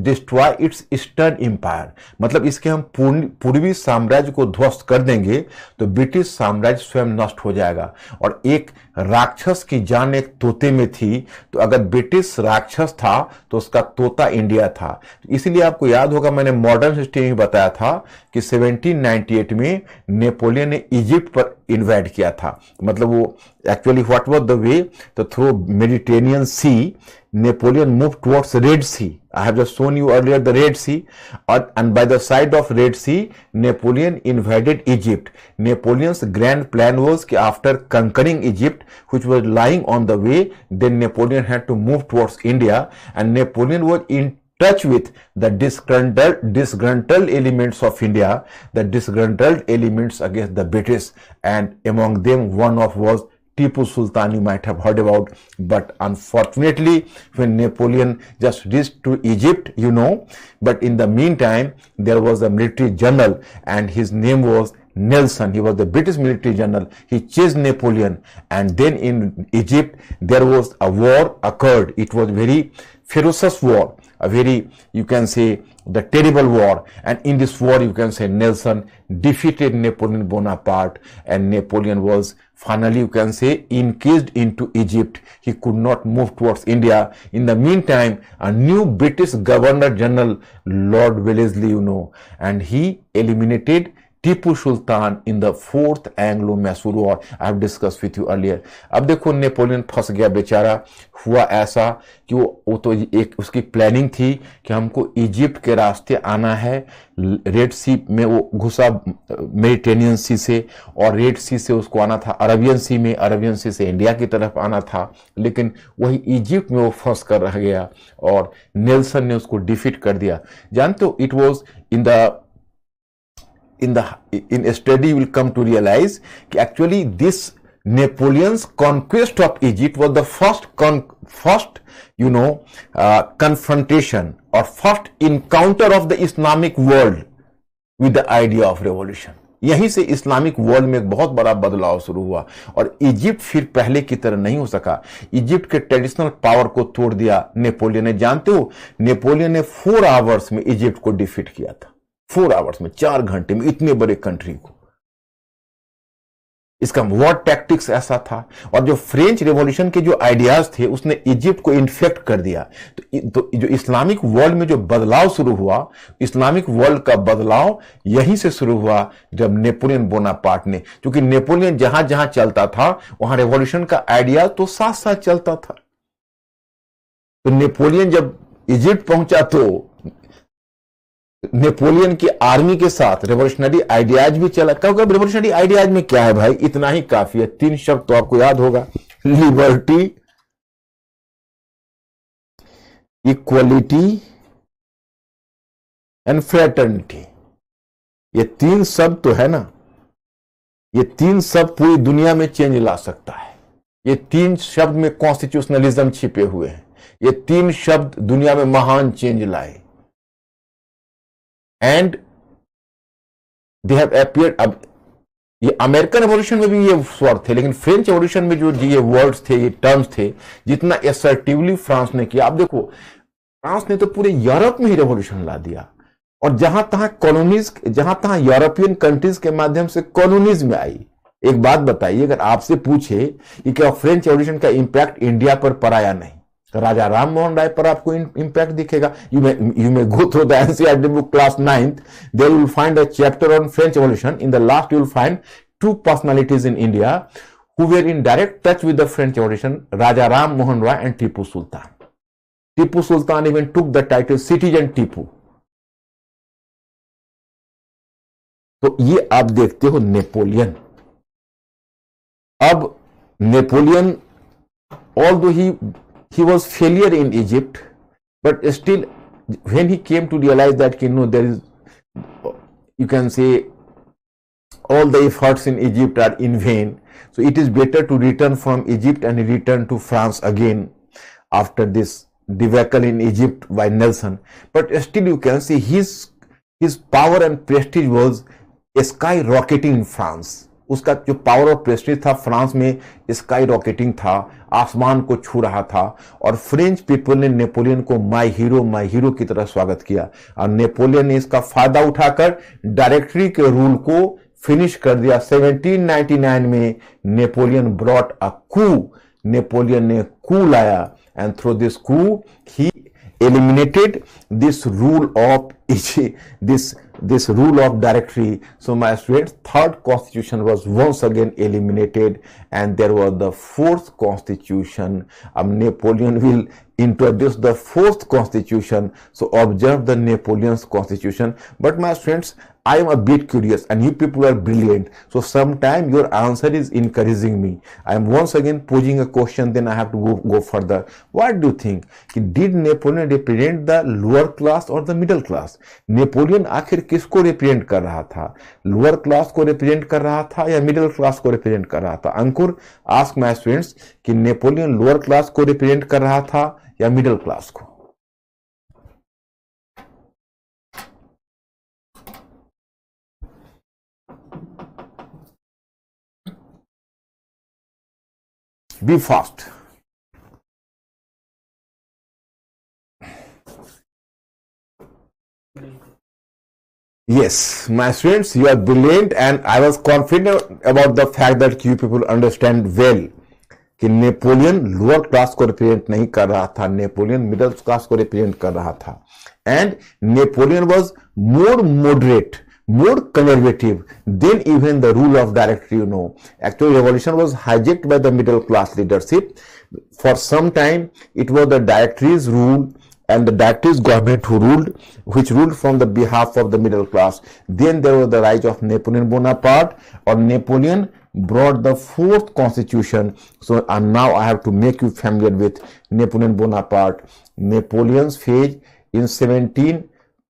destroy its Eastern Empire. मतलब इसके हम पूर्वी साम्राज्य को ध्वस्त कर देंगे तो ब्रिटिश साम्राज्य स्वयं नष्ट हो जाएगा। और एक राक्षस की जान एक तोते में थी, तो अगर ब्रिटिश राक्षस था तो उसका तोता इंडिया था। इसीलिए आपको याद होगा मैंने मॉडर्न हिस्ट्री में बताया था कि 1798 में नेपोलियन ने इजिप्ट पर इन्वाइट किया था। मतलब वो actually what was the way, तो through Mediterranean C Napoleon moved towards Red Sea. I have just shown you earlier the Red Sea, and by the side of Red Sea, Napoleon invaded Egypt. Napoleon's grand plan was that after conquering Egypt, which was lying on the way, then Napoleon had to move towards India, and Napoleon was in touch with the disgruntled elements of India, the disgruntled elements against the British, and among them one of was Tipu Sultan, you might have heard about. But unfortunately, when Napoleon just reached to Egypt, you know, but in the meantime, there was a military general and his name was Nelson. He was the British military general. He chased Napoleon, and then in Egypt, there was a war occurred. It was very ferocious war, a very, you can say, the terrible war. And in this war, you can say Nelson defeated Napoleon Bonaparte, and Napoleon was finally, you can say, encased into Egypt. He could not move towards India. In the meantime, a new British Governor General, Lord Wellesley, you know, and he eliminated Tipu Sultan in the fourth Anglo Mysore war. I have discuss with you earlier. अब देखो Napoleon फंस गया बेचारा। हुआ ऐसा कि वो तो एक उसकी प्लानिंग थी कि हमको इजिप्ट के रास्ते आना है, रेड सी में वो घुसा मेडिटेरियन सी से, और रेड सी से उसको आना था अरबियन सी में, अरबियन सी से इंडिया की तरफ आना था, लेकिन वही इजिप्ट में वो फंस कर रह गया और नेल्सन ने उसको डिफीट कर दिया। जानते हो, it was in a study you will come to realize कि actually this Napoleon's conquest of Egypt was the first confrontation or first encounter of the Islamic world with the idea of revolution। यहीं से Islamic world में एक बहुत बड़ा बदलाव शुरू हुआ और इजिप्ट फिर पहले की तरह नहीं हो सका। इजिप्ट के ट्रेडिशनल पावर को तोड़ दिया नेपोलियन ने। जानते हो, नेपोलियन ने 4 आवर्स में इजिप्ट को डिफीट किया था। 4 आवर्स में, 4 घंटे में, इतने बड़े कंट्री को। इसका वॉर टैक्टिक्स ऐसा था। और जो फ्रेंच रेवोल्यूशन के जो आइडियाज थे उसने इजिप्ट को इन्फेक्ट कर दिया। तो जो इस्लामिक वर्ल्ड में जो बदलाव शुरू हुआ, इस्लामिक वर्ल्ड का बदलाव यहीं से शुरू हुआ जब नेपोलियन बोनापार्ट ने, क्योंकि नेपोलियन जहां जहां चलता था वहां रेवोल्यूशन का आइडिया तो साथ साथ चलता था। तो नेपोलियन जब इजिप्ट पहुंचा तो नेपोलियन की आर्मी के साथ रेवोल्यूशनरी आइडियाज भी चला। क्योंकि रेवोल्यूशनरी आइडियाज में क्या है भाई, इतना ही काफी है। 3 शब्द तो आपको याद होगा, लिबर्टी, इक्वलिटी एंड फ्रेटर्निटी। ये 3 शब्द तो है ना, ये 3 शब्द पूरी दुनिया में चेंज ला सकता है। ये 3 शब्द में कॉन्स्टिट्यूशनलिज्म छिपे हुए हैं। ये 3 शब्द दुनिया में महान चेंज लाए। And they have appeared. अब ये अमेरिकन रेवोल्यूशन में भी ये वर्ड थे, लेकिन फ्रेंच रेवोल्यूशन में जो ये वर्ड्स थे, ये टर्म्स थे, जितना असर्टिवली फ्रांस ने किया। अब देखो, फ्रांस ने तो पूरे यूरोप में ही रेवोल्यूशन ला दिया, और जहां तहां कॉलोनीज, जहां तहां यूरोपियन कंट्रीज के माध्यम से कॉलोनीज में आई। एक बात बताइए, अगर आपसे पूछे कि क्या फ्रेंच रेवोल्यूशन का इंपैक्ट इंडिया पर पड़ा या नहीं, तो राजा राम मोहन राय पर आपको इंपैक्ट दिखेगा। You may go through the NCERT book class 9th, there you will find a chapter on French revolution. In the last you will find 2 personalities in India who were in direct touch with the French Revolution, Raja Ram Mohan Roy and Tipu Sultan. Tipu Sultan even took the title Citizen Tipu. तो ये आप देखते हो Napoleon. अब Napoleon, although he was failure in Egypt, but still when he came to realize that there is, you can say, all the efforts in Egypt are in vain, so it is better to return from Egypt and return to France again after this debacle in Egypt by Nelson. But still you can see his power and prestige was skyrocketing in France. उसका जो power of Prestige था France में sky rocketing था, आसमान को छू रहा था, और फ्रेंच पीपल ने नेपोलियन को माय हीरो की तरह स्वागत किया। और नेपोलियन ने इसका फायदा उठाकर डायरेक्टरी के रूल को फिनिश कर दिया। 1799 में Napoleon brought a coup, Napoleon ने कू लाया, and through this coup he eliminated this rule of this rule of directory. So my students, third constitution was once again eliminated, and there was the fourth constitution. Napoleon will introduce the fourth constitution. So observe the Napoleon's constitution. But my students, I am a bit curious, and you people are brilliant. So sometime your answer is encouraging me. I am once again posing a question, then I have to go further. What do you think? Did Napoleon represent the lower class or the middle class? Napoleon आखिर किसको represent कर रहा था? Lower class को represent कर रहा था या मिडिल क्लास को रिप्रेजेंट कर रहा था? अंकुर, आस्क माय स्टूडेंट्स कि नेपोलियन लोअर क्लास को रिप्रेजेंट कर रहा था या मिडिल क्लास को? Be fast. Yes, my students, you are brilliant, and I was confident about the fact that you people understand well कि नेपोलियन लोअर क्लास को represent नहीं कर रहा था, नेपोलियन मिडिल क्लास को रिप्रेजेंट कर रहा था, and Napoleon was more moderate, more conservative than even the rule of directory. Actually revolution was hijacked by the middle class leadership. For some time it was the directory's rule and the directory's government who ruled, which ruled from the behalf of the middle class. Then there was the rise of Napoleon Bonaparte, or Napoleon brought the fourth constitution. So and now I have to make you familiar with Napoleon Bonaparte. Napoleon's phase in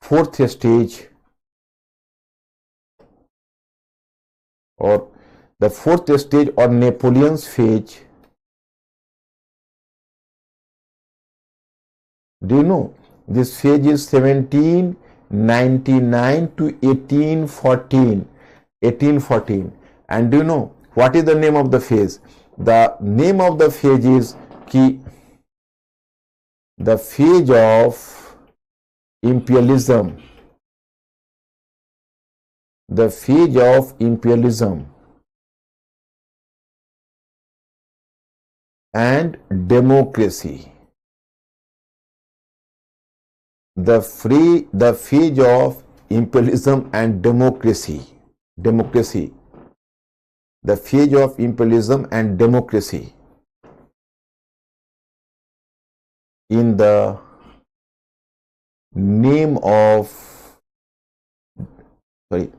4th stage, or the 4th stage, or Napoleon's phase. Do you know this phase is 1799 to 1814, and do you know what is the name of the phase? The name of the phase is the phase of imperialism. The phase of imperialism and democracy. The phase of imperialism and democracy. The phase of imperialism and democracy in the name of, sorry,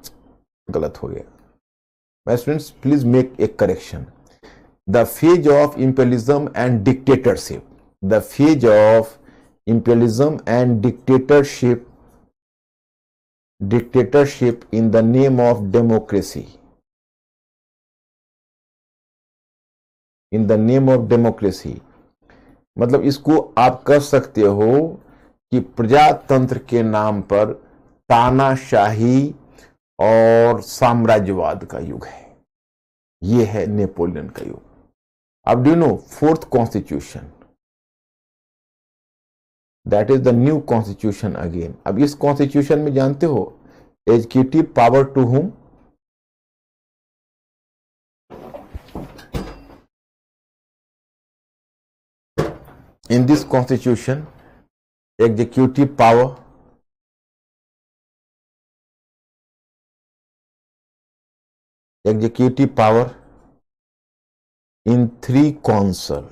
गलत हो गया. My students, please make a correction. The phase of imperialism and dictatorship. The phase of imperialism and dictatorship in the name of democracy. In the name of democracy. मतलब इसको आप कह सकते हो कि प्रजातंत्र के नाम पर तानाशाही और साम्राज्यवाद का युग है. ये है नेपोलियन का युग. अब do you know 4th constitution, that is the new constitution again. अब इस कॉन्स्टिट्यूशन में जानते हो executive power to whom? In this constitution, executive power in 3 council.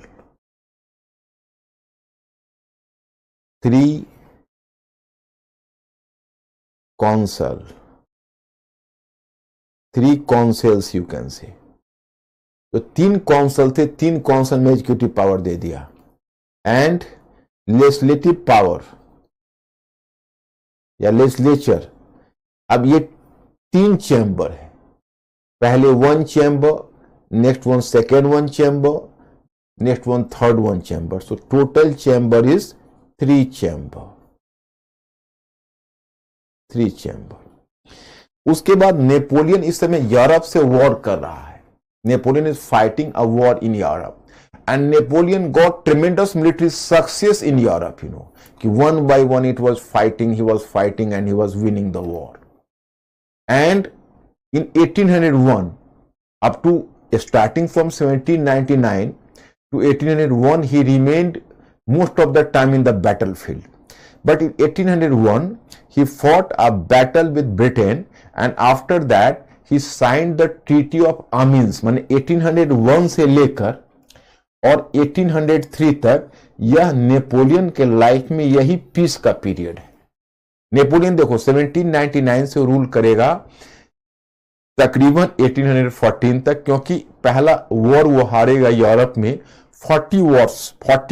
3 councils you can say. तो 3 कौंसल थे, 3 कौंसल में एग्जीक्यूटिव पावर दे दिया. And legislative power या लेजिस्लेचर, अब ये 3 चैम्बर है. पहले 1 chamber, next one second 1 chamber, next one third 1 chamber. So total chamber is 3 chamber. उसके बाद नेपोलियन इस समय यूरोप से वॉर कर रहा है. Napoleon is fighting a war in Europe and Napoleon got tremendous military success in Europe, कि one by one it was fighting, he was fighting and he was winning the war. And in 1801, up to starting from 1799 to 1801, he remained most of the time in the battlefield. But in 1801, he fought a battle with Britain, and after that he signed the Treaty of Amiens. माने 1801 से लेकर और 1803 तक यह Napoleon के life में यही piece का पीरियड है. नेपोलियन देखो 1799 से रूल करेगा तकरीबन 1814 तक, क्योंकि पहला वॉर वो हारेगा यूरोप में. 40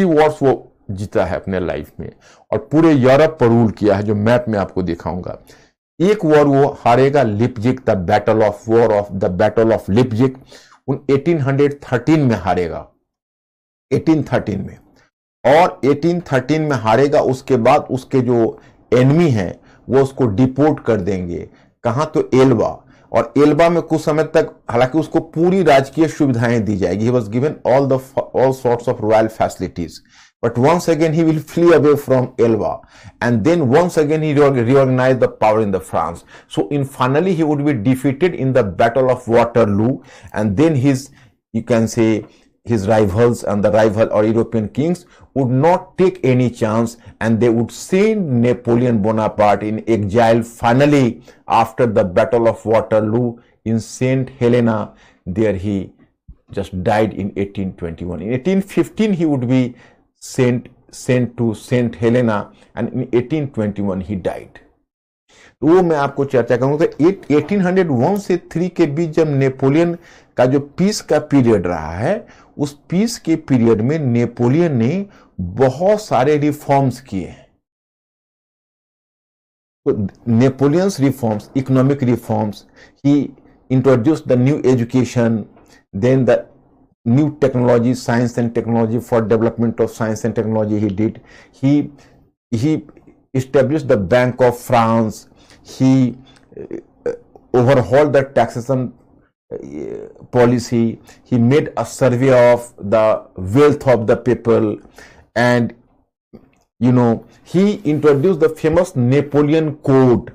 वॉर्स वो जीता है अपने लाइफ में और पूरे यूरोप पर रूल किया है, जो मैप में आपको दिखाऊंगा. एक वॉर वो हारेगा, Leipzig, the battle of Leipzig, 1813 में हारेगा. 1813 में, और 1813 में हारेगा. उसके बाद उसके जो एनिमी हैं वो उसको डिपोर्ट कर देंगे. कहां? तो एल्बा. और एल्बा में कुछ समय तक, हालांकि उसको पूरी राजकीय सुविधाएं दी जाएगी. He was given all sorts of royal facilities, but once again he will flee away from Elba, and then once again he reorganized the power in the France. So finally he would be defeated in the Battle of Waterloo, and then you can say his rivals and the rival or European kings would not take any chance, and they would send Napoleon Bonaparte in exile finally after the Battle of Waterloo in Saint Helena. There he just died in 1821. In 1815 he would be sent to Saint Helena, and in 1821 he died. तो वो मैं आपको चर्चा करूंगा. तो 1801 से 3 के बीच जब नेपोलियन का जो पीस का पीरियड रहा है, उस पीस के पीरियड में नेपोलियन ने बहुत सारे रिफॉर्म्स किए हैं. तो Napoleon's reforms, economic reforms, he introduced the new education, then the new technology, science and technology. For development of science and technology he did. He established the Bank of France. He overhauled the taxation policy. He made a survey of the wealth of the people, and he introduced the famous Napoleon Code.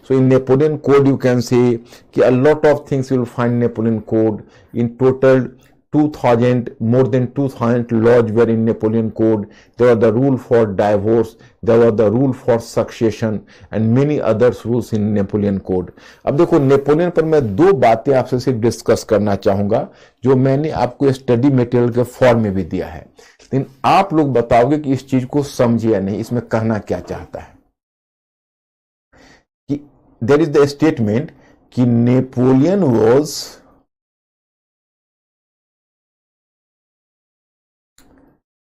So in Napoleon Code you can say a lot of things you will find Napoleon Code. In total 2000, more than 2000 laws were in Napoleon Code. There were the rule for divorce, there were the rule for succession, and many other rules in Napoleon Code. अब देखो Napoleon पर मैं 2 बातें आपसे सिर्फ discuss करना चाहूंगा, जो मैंने आपको स्टडी मटेरियल के फॉर्म में भी दिया है. लेकिन आप लोग बताओगे कि इस चीज को समझे या नहीं, इसमें कहना क्या चाहता है. There is the statement कि Napoleon was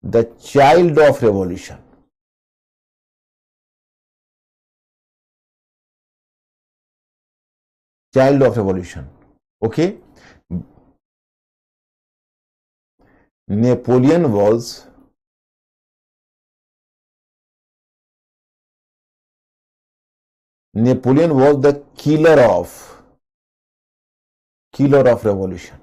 the child of revolution. Okay? Napoleon was the killer of revolution.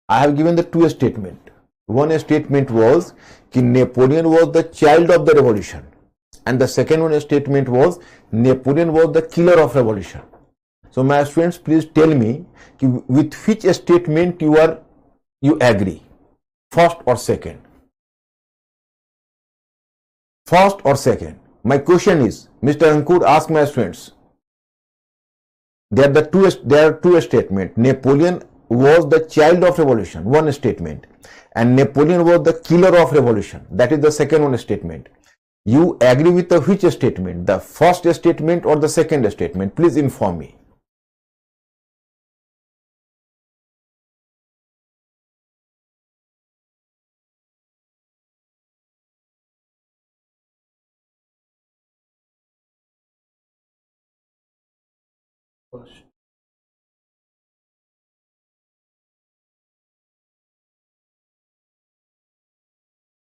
I have given the 2 statements. One statement was that Napoleon was the child of the revolution, and the second one statement was Napoleon was the killer of revolution. So my students, please tell me with which statement you agree, first or second. My question is, Mr. Ankur, ask my students. There are 2 statements. Napoleon was the child of revolution, one statement, and Napoleon was the killer of revolution. That is the second one statement. You agree with which statement, the first statement or the second statement? Please inform me. First.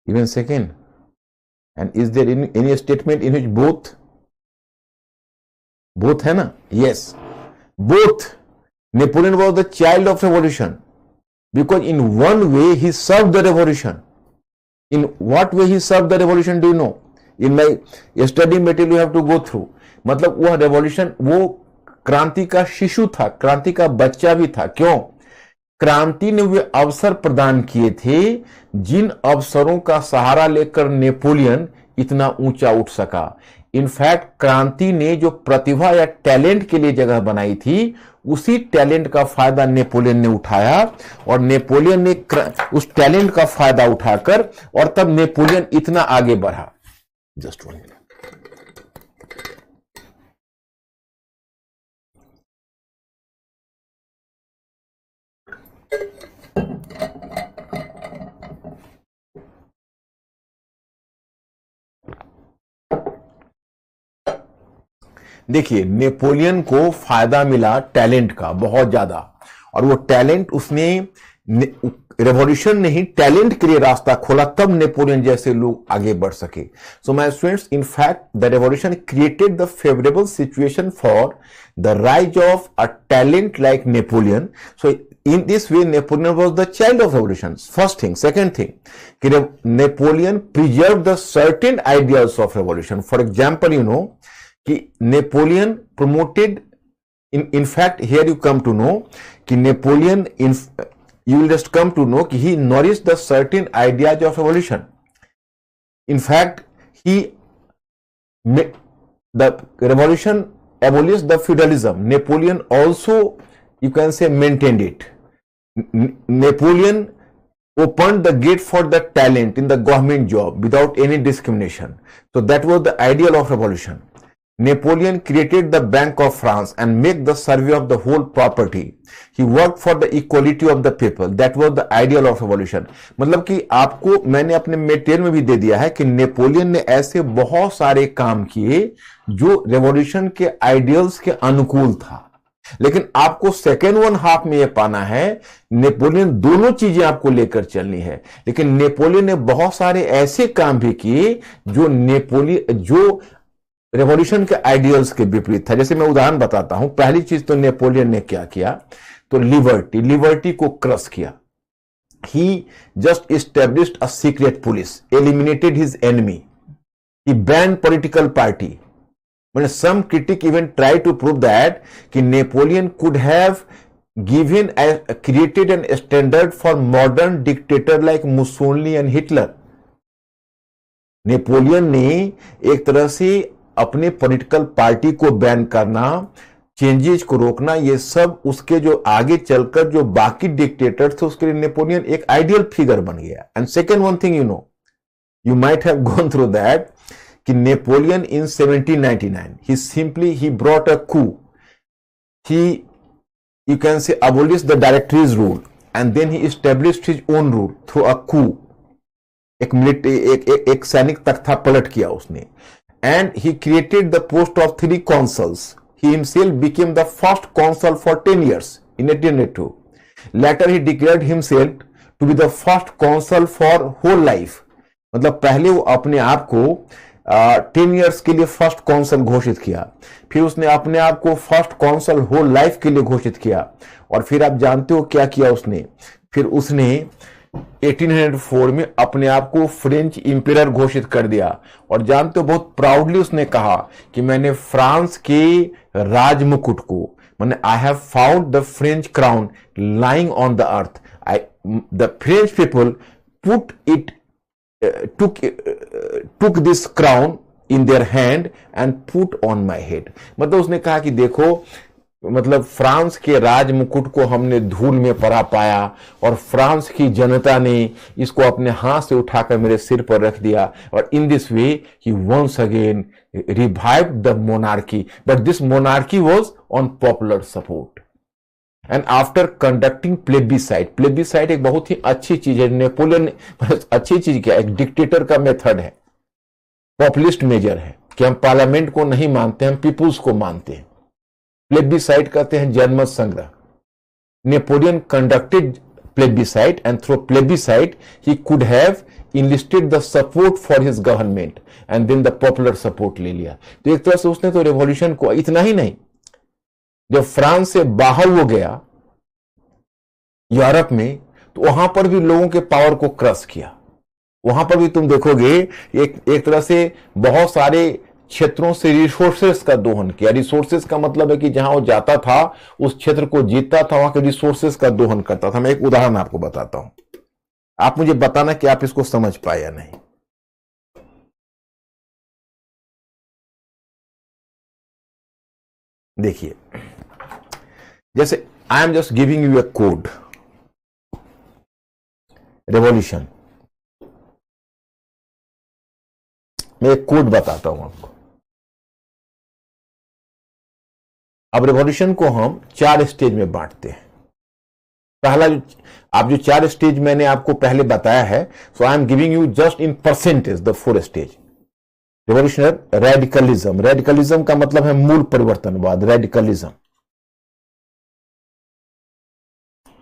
Even second. And is there any statement in which both both है ना? Yes, both. Napoleon was the child of revolution because in one way he served the revolution. In what way he served the revolution, do you know? In my study material you have to go through. मतलब वह revolution, वो क्रांति का शिशु था, क्रांति का बच्चा भी था. क्यों? क्रांति ने वे अवसर प्रदान किए थे जिन अवसरों का सहारा लेकर नेपोलियन इतना ऊंचा उठ सका. इनफैक्ट क्रांति ने जो प्रतिभा या टैलेंट के लिए जगह बनाई थी, उसी टैलेंट का फायदा नेपोलियन ने उठाया और नेपोलियन ने उस टैलेंट का फायदा उठाकर, और तब नेपोलियन इतना आगे बढ़ा. Just one minute. देखिए, नेपोलियन को फायदा मिला टैलेंट का बहुत ज्यादा, और वो टैलेंट उसने रेवोल्यूशन ने ही टैलेंट के लिए रास्ता खोला, तब नेपोलियन जैसे लोग आगे बढ़ सके. So my students, in fact the revolution created the favourable situation for the rise of a talent like Napoleon. So in this way Napoleon was the child of revolution. First thing. Second thing, Napoleon preserved the certain ideals of revolution. For example, you know कि Napoleon promoted, in fact here you come to know कि Napoleon, you will just come to know कि he nourished the certain ideas of revolution. In fact, the revolution abolished the feudalism. Napoleon also, you can say, maintained it. Napoleon opened the gate for the talent in the government job without any discrimination. So that was the ideal of revolution. Napoleon created the Bank of France and made the survey of the whole property. He worked for the equality of the people. That was the ideal of revolution. मतलब कि आपको मैंने अपने material में भी दे दिया है कि नेपोलियन ने ऐसे बहुत सारे काम किए जो रेवोल्यूशन के आइडियल्स के अनुकूल था. लेकिन आपको सेकेंड वन हाफ में यह पाना है, नेपोलियन दोनों चीजें आपको लेकर चलनी है. लेकिन नेपोलियन ने बहुत सारे ऐसे काम भी किए जो रेवोल्यूशन के आइडियल्स के विपरीत था. जैसे मैं उदाहरण बताता हूं. पहली चीज तो नेपोलियन ने क्या किया, तो लिबर्टी को क्रश किया. He just established a secret police, eliminated his enemy, he ban political party. Some critic even try to prove that कि Napoleon could have created an standard for modern dictator like Mussolini and Hitler. Napoleon ने एक तरह से अपने political party को ban करना, changes को रोकना, ये सब उसके जो आगे चलकर जो बाकी डिक्टेटर थे उसके लिए नेपोलियन एक आइडियल फिगर बन गया. And second one thing, you might have gone through that कि Napoleon in 1799 he brought a coup. He, you can say, abolished the directories rule and then he established his own rule through a coup. एक सैनिक तख्ता पलट किया उसने. And he created the post of 3 consuls. He himself became the first consul for 10 years in 1882. Later he declared himself to be the first consul for whole life. मतलब पहले वो अपने आप को 10 इयर्स के लिए फर्स्ट कॉन्सल घोषित किया, फिर उसने अपने आप को फर्स्ट कॉन्सल होल लाइफ के लिए घोषित किया, और फिर आप जानते हो क्या किया उसने, फिर उसने 1804 में अपने आप को फ्रेंच इंपीरियर घोषित कर दिया. और जानते हो बहुत प्राउडली उसने कहा कि मैंने फ्रांस के राज मुकुट को, मैंने I have found the French crown lying on the earth. The French people put it took this crown in their hand and put on my head. मतलब उसने कहा कि देखो, मतलब फ्रांस के राज मुकुट को हमने धूल में परा पाया और फ्रांस की जनता ने इसको अपने हाथ से उठाकर मेरे सिर पर रख दिया. और in this way he once again revived the monarchy, but this monarchy was on popular support. And after conducting plebiscite एक बहुत ही अच्छी चीज है. नेपोलियन अच्छी चीज क्या, एक डिक्टेटर का मेथड है, पॉपुलिस्ट मेजर है कि हम पार्लियामेंट को नहीं मानते, हम पीपुल्स को मानते हैं. प्लेबिसाइट कहते हैं जनमत संग्रह. Napoleon conducted plebiscite, and through plebiscite he could have enlisted the support for his government and then the popular support ले लिया। तो एक तरह से उसने तो रेवोल्यूशन को, इतना ही नहीं, जब फ्रांस से बाहर वो गया यूरोप में, तो वहां पर भी लोगों के पावर को क्रश किया। वहां पर भी तुम देखोगे एक तरह से बहुत सारे क्षेत्रों से रिसोर्सेस का दोहन किया। रिसोर्सेस का मतलब है कि जहां वो जाता था उस क्षेत्र को जीतता था, वहां के रिसोर्सेस का दोहन करता था। मैं एक उदाहरण आपको बताता हूं, आप मुझे बताना कि आप इसको समझ पाए या नहीं। देखिए, जैसे आई am just giving U A code, revolution, मैं एक कोड बताता हूं आपको। अब रेवोल्यूशन को हम 4 स्टेज में बांटते हैं। पहला आप जो 4 स्टेज मैंने आपको पहले बताया है, so I am giving you just in percentage the 4 stage. Revolutionary radicalism, radicalism का मतलब है मूल परिवर्तनवाद, रेडिकलिज्म।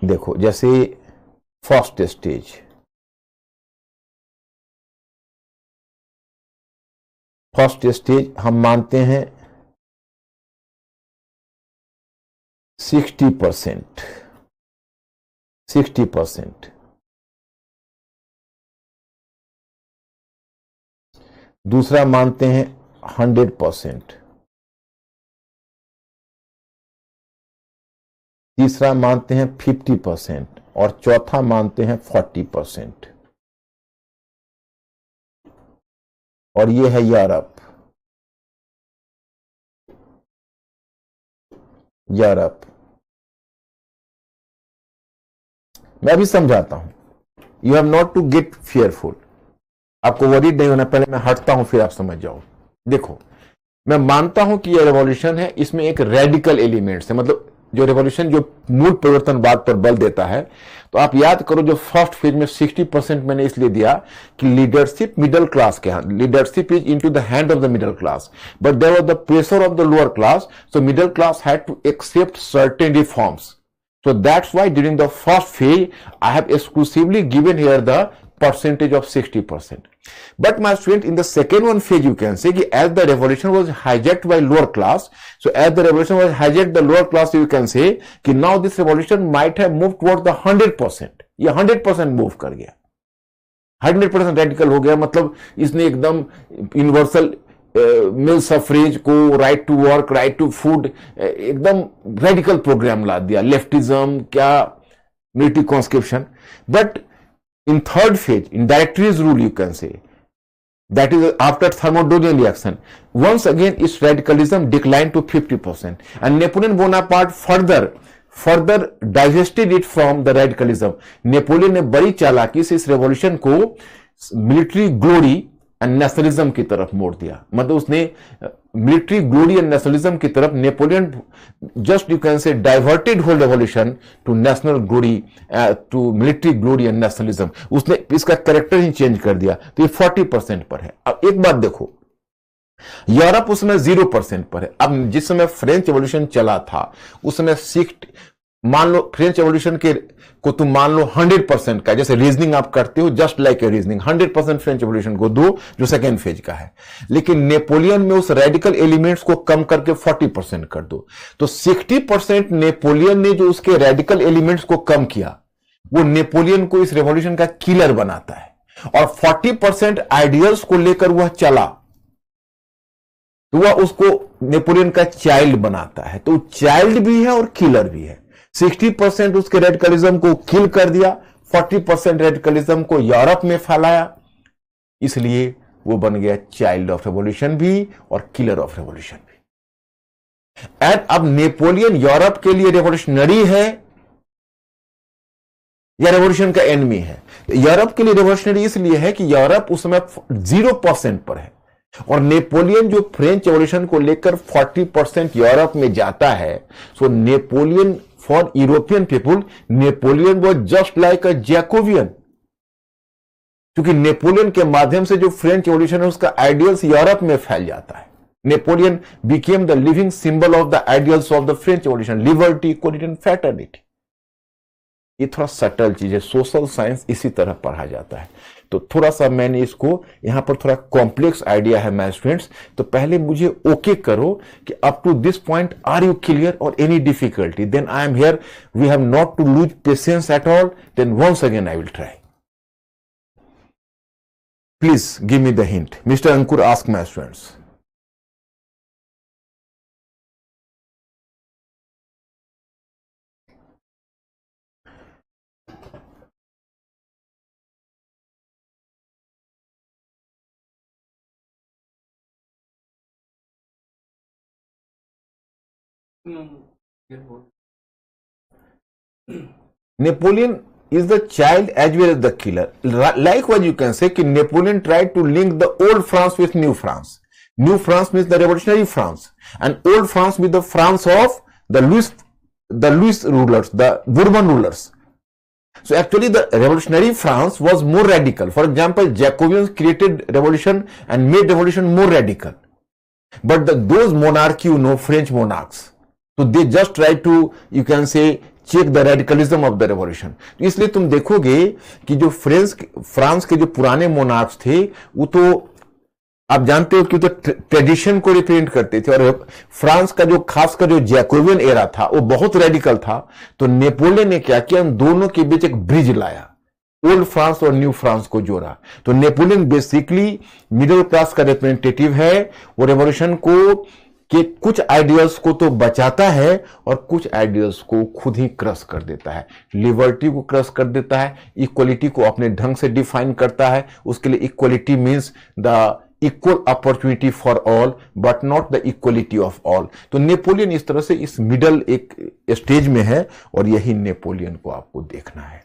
देखो, जैसे फर्स्ट स्टेज, फर्स्ट स्टेज हम मानते हैं 60%, 60%। दूसरा मानते हैं 100%, तीसरा मानते हैं 50% और चौथा मानते हैं 40%। और ये है यूरोप। यूरोप मैं अभी समझाता हूं, you have not to get fearful, आपको वरीड नहीं होना। पहले मैं हटता हूं फिर आप समझ जाओ। देखो, मैं मानता हूं कि यह रेवोल्यूशन है, इसमें एक रेडिकल एलिमेंट्स है, मतलब जो रेवोल्यूशन जो मूल परिवर्तनवाद पर बल देता है। तो आप याद करो, जो फर्स्ट फेज में 60% मैंने इसलिए दिया कि लीडरशिप मिडिल क्लास के हाथ, leadership is into the hand of the middle class, but there was the pressure of the lower class, so middle class had to accept certain reforms. So that's why during the first phase, I have exclusively given here the percentage of 60%. But my student, in the second one phase, you can say that as the revolution was hijacked by lower class, so as the revolution was hijacked the lower class, you can say that now this revolution might have moved towards the 100%. ये 100% move कर गया, 100% radical हो गया। मतलब इसने एकदम universal male suffrage को, right to work, right to food, एकदम रेडिकल प्रोग्राम ला दिया। लेफ्टिज्म क्या, military conscription. But in third phase, in directories rule, you can say that is after thermodynamic reaction, once again its radicalism declined to 50%, and Napoleon Bonaparte further divested it from the radicalism. Napoleon ने बड़ी चालाकी से इस revolution को military glory and nationalism की तरफ मोड़ दिया। मतलब उसने मिलिट्री ग्लोरी एंड नेशनलिज्म की तरफ, Napoleon just you can say diverted whole revolution to national glory, to military glory and nationalism. उसने इसका कैरेक्टर ही चेंज कर दिया। तो ये 40% पर है। अब एक बात देखो, यूरोप उस समय 0% पर है। अब जिस समय फ्रेंच रेवोल्यूशन चला था उस समय मान लो फ्रेंच रेवोल्यूशन के को तुम मान लो 100% का, जैसे रीजनिंग आप करते हो, just like a reasoning, 100% French revolution को दो जो सेकेंड फेज का है। लेकिन नेपोलियन में उस रेडिकल एलिमेंट्स को कम करके 40% कर दो। तो 60% नेपोलियन ने जो उसके रेडिकल एलिमेंट्स को कम किया, वो नेपोलियन को इस रेवोल्यूशन का किलर बनाता है। और 40% आइडियल्स को लेकर वह चला तो वह उसको नेपोलियन का चाइल्ड बनाता है। तो चाइल्ड भी है और किलर भी है। 60% उसके रेडिकलिज्म को किल कर दिया, 40% रेडिकलिज्म को यूरोप में फैलाया, इसलिए वो बन गया चाइल्ड ऑफ रेवोल्यूशन भी और किलर ऑफ रेवोल्यूशन भी। एंड अब नेपोलियन यूरोप के लिए रेवोल्यूशनरी है या रेवोल्यूशन का एनिमी है? यूरोप के लिए रेवोल्यूशनरी इसलिए है कि यूरोप उस समय 0% पर है, और नेपोलियन जो फ्रेंच रेवोल्यूशन को लेकर 40% यूरोप में जाता है। So Napoleon for European people, Napoleon was just like a Jacobin, क्योंकि नेपोलियन के माध्यम से जो फ्रेंच रेवोल्यूशन है उसका आइडियल्स यूरोप में फैल जाता है। Napoleon became the living symbol of the ideals of the French revolution, liberty, equality and fraternity. ये थोड़ा सटल चीज है, सोशल साइंस इसी तरह पढ़ा जाता है। तो थोड़ा सा मैंने इसको यहां पर थोड़ा कॉम्प्लेक्स आइडिया है माय स्टूडेंट्स। तो पहले मुझे ओके करो कि up to this point are you clear और any difficulty, then I am here, we have not to lose patience at all, then once again I will try. Please give me the hint. Mister Ankur ask my students. ये बोल Napoleon is the child as well as the killer. Likewise, you can say that Napoleon tried to link the old France with new France. New France means the revolutionary France, and old France with the France of the Louis rulers, the Bourbon rulers. So actually, the revolutionary France was more radical. For example, Jacobins created revolution and made revolution more radical. But those monarchy, French monarchs, so they just try to, you can say, check the radicalism of the revolution. तो इसलिए तुम देखोगे कि जो France के जो पुराने monarchs थे वो तो आप जानते हो कि तो ट्रेडिशन को रिप्रेजेंट करते थे, और फ्रांस का जो खासकर जो जैकोबियन एरा था वो बहुत रेडिकल था। तो नेपोलियन ने क्या किया, उन दोनों के बीच एक ब्रिज लाया, ओल्ड फ्रांस और न्यू फ्रांस को जोड़ा। तो नेपोलियन बेसिकली मिडिल क्लास का रिप्रेजेंटेटिव है। वो रेवोल्यूशन को कि कुछ आइडियल्स को तो बचाता है और कुछ आइडियल्स को खुद ही क्रश कर देता है। लिबर्टी को क्रश कर देता है, इक्वलिटी को अपने ढंग से डिफाइन करता है। उसके लिए equality means the equal opportunity for all but not the equality of all. तो नेपोलियन इस तरह से इस मिडल एक स्टेज में है, और यही नेपोलियन को आपको देखना है।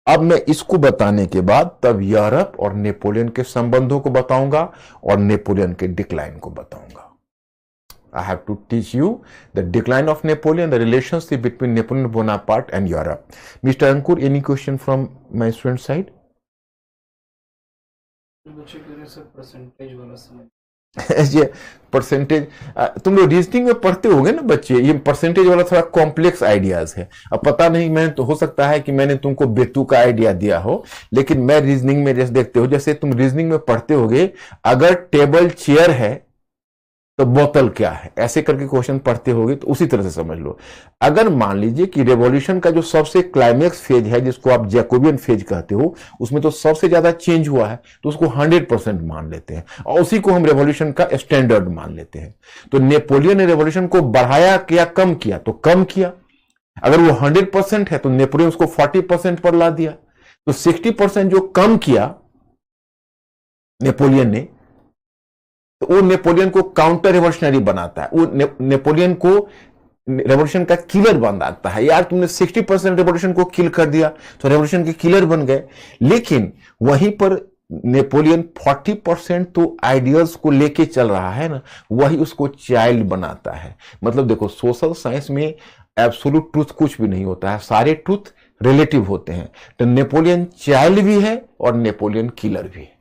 अब मैं इसको बताने के बाद तब यूरोप और नेपोलियन के संबंधों को बताऊंगा और नेपोलियन के डिक्लाइन को बताऊंगा। I have to teach you the decline of Napoleon, the relationship between Napoleon Bonaparte and Europe. Mr. Ankur, any question from my student side? बच्चे कह रहे सर परसेंटेज वाला समझ। ये परसेंटेज तुम लोग रीजनिंग में पढ़ते होगे ना बच्चे, ये परसेंटेज वाला थोड़ा कॉम्प्लेक्स आइडियाज है। अब पता नहीं, मैं तो हो सकता है कि मैंने तुमको बेतु का आइडिया दिया हो, लेकिन मैं रीजनिंग में जैसे देखते हो, जैसे तुम रीजनिंग में पढ़ते होगे, अगर टेबल चेयर है तो बोतल क्या है, ऐसे करके क्वेश्चन पढ़ते होगे, तो उसी तरह से समझ लो। अगर मान लीजिए कि रेवोल्यूशन का जो सबसे क्लाइमेक्स फेज है, जिसको आप जैकोबियन फेज कहते हो, उसमें तो सबसे ज्यादा चेंज हुआ है, तो उसको 100% मान लेते हैं और उसी को हम रेवोल्यूशन का स्टैंडर्ड मान लेते हैं। तो नेपोलियन ने रेवोल्यूशन को बढ़ाया या कम किया? तो कम किया। अगर वो 100% है तो नेपोलियन उसको 40% पर ला दिया। तो 60% जो कम किया नेपोलियन ने, तो वो नेपोलियन को काउंटर रेवोल्यूशनरी बनाता है, वो नेपोलियन को रेवोल्यूशन का किलर बनाता है। यार तुमने 60% रेवोल्यूशन को किल कर दिया तो रेवोल्यूशन के किलर बन गए। लेकिन वहीं पर नेपोलियन 40% तो आइडियल्स को लेके चल रहा है ना, वही उसको चाइल्ड बनाता है। मतलब देखो, सोशल साइंस में एब्सोल्यूट ट्रूथ कुछ भी नहीं होता है, सारे ट्रूथ रिलेटिव होते हैं। तो नेपोलियन चाइल्ड भी है और नेपोलियन किलर भी है।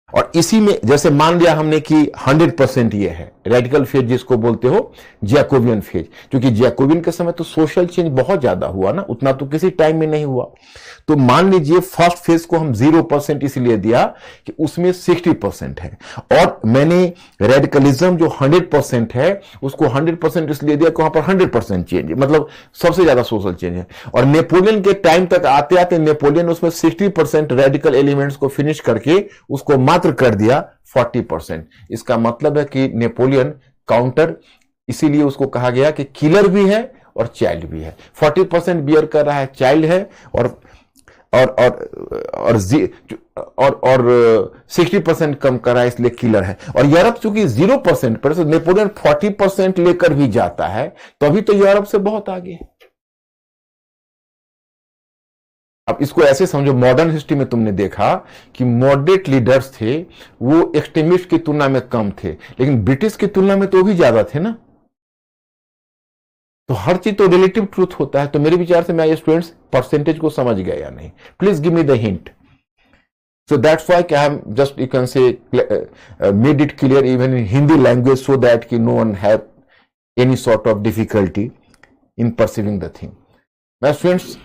और इसी में जैसे मान लिया हमने कि 100% ये है रेडिकल फेज, जिसको बोलते हो जैकोबियन फेज, क्योंकि जैकोबियन के समय तो सोशल चेंज बहुत ज्यादा हुआ ना, उतना तो किसी टाइम में नहीं हुआ। तो मान लीजिए फर्स्ट फेज को हम 0% इसलिए दिया कि उसमें 60% है, और मैंने रेडिकलिज्म जो 100% है उसको 100% इसलिए दिया कि वहां पर 100% चेंज है, मतलब सबसे ज्यादा सोशल चेंज है। और नेपोलियन के टाइम तक आते आते नेपोलियन उसमें 60% रेडिकल एलिमेंट्स को फिनिश करके उसको मात्र कर दिया 40%। इसका मतलब है कि नेपोलियन काउंटर, इसीलिए उसको कहा गया कि किलर भी है और चाइल्ड भी है। 40% बियर कर रहा है, चाइल्ड है, और 60% कम कर रहा है, इसलिए किलर है। और यूरोप चूंकि 0% पर, तो नेपोलियन 40% लेकर भी जाता है, तो अभी तो यूरोप से बहुत आगे है। अब इसको ऐसे समझो, मॉडर्न हिस्ट्री में तुमने देखा कि मॉडरेट लीडर्स थे वो एक्सट्रीमिस्ट की तुलना में कम थे, लेकिन ब्रिटिश की तुलना में तो भी ज्यादा थे ना। तो हर चीज तो रिलेटिव ट्रूथ होता है। तो मेरे विचार से मैं ये स्टूडेंट्स परसेंटेज को समझ गए या नहीं, please give me the hint. So that's why I am just, you can say, made it clear even in Hindi language so that no one have any sort of difficulty in perceiving the thing. My students,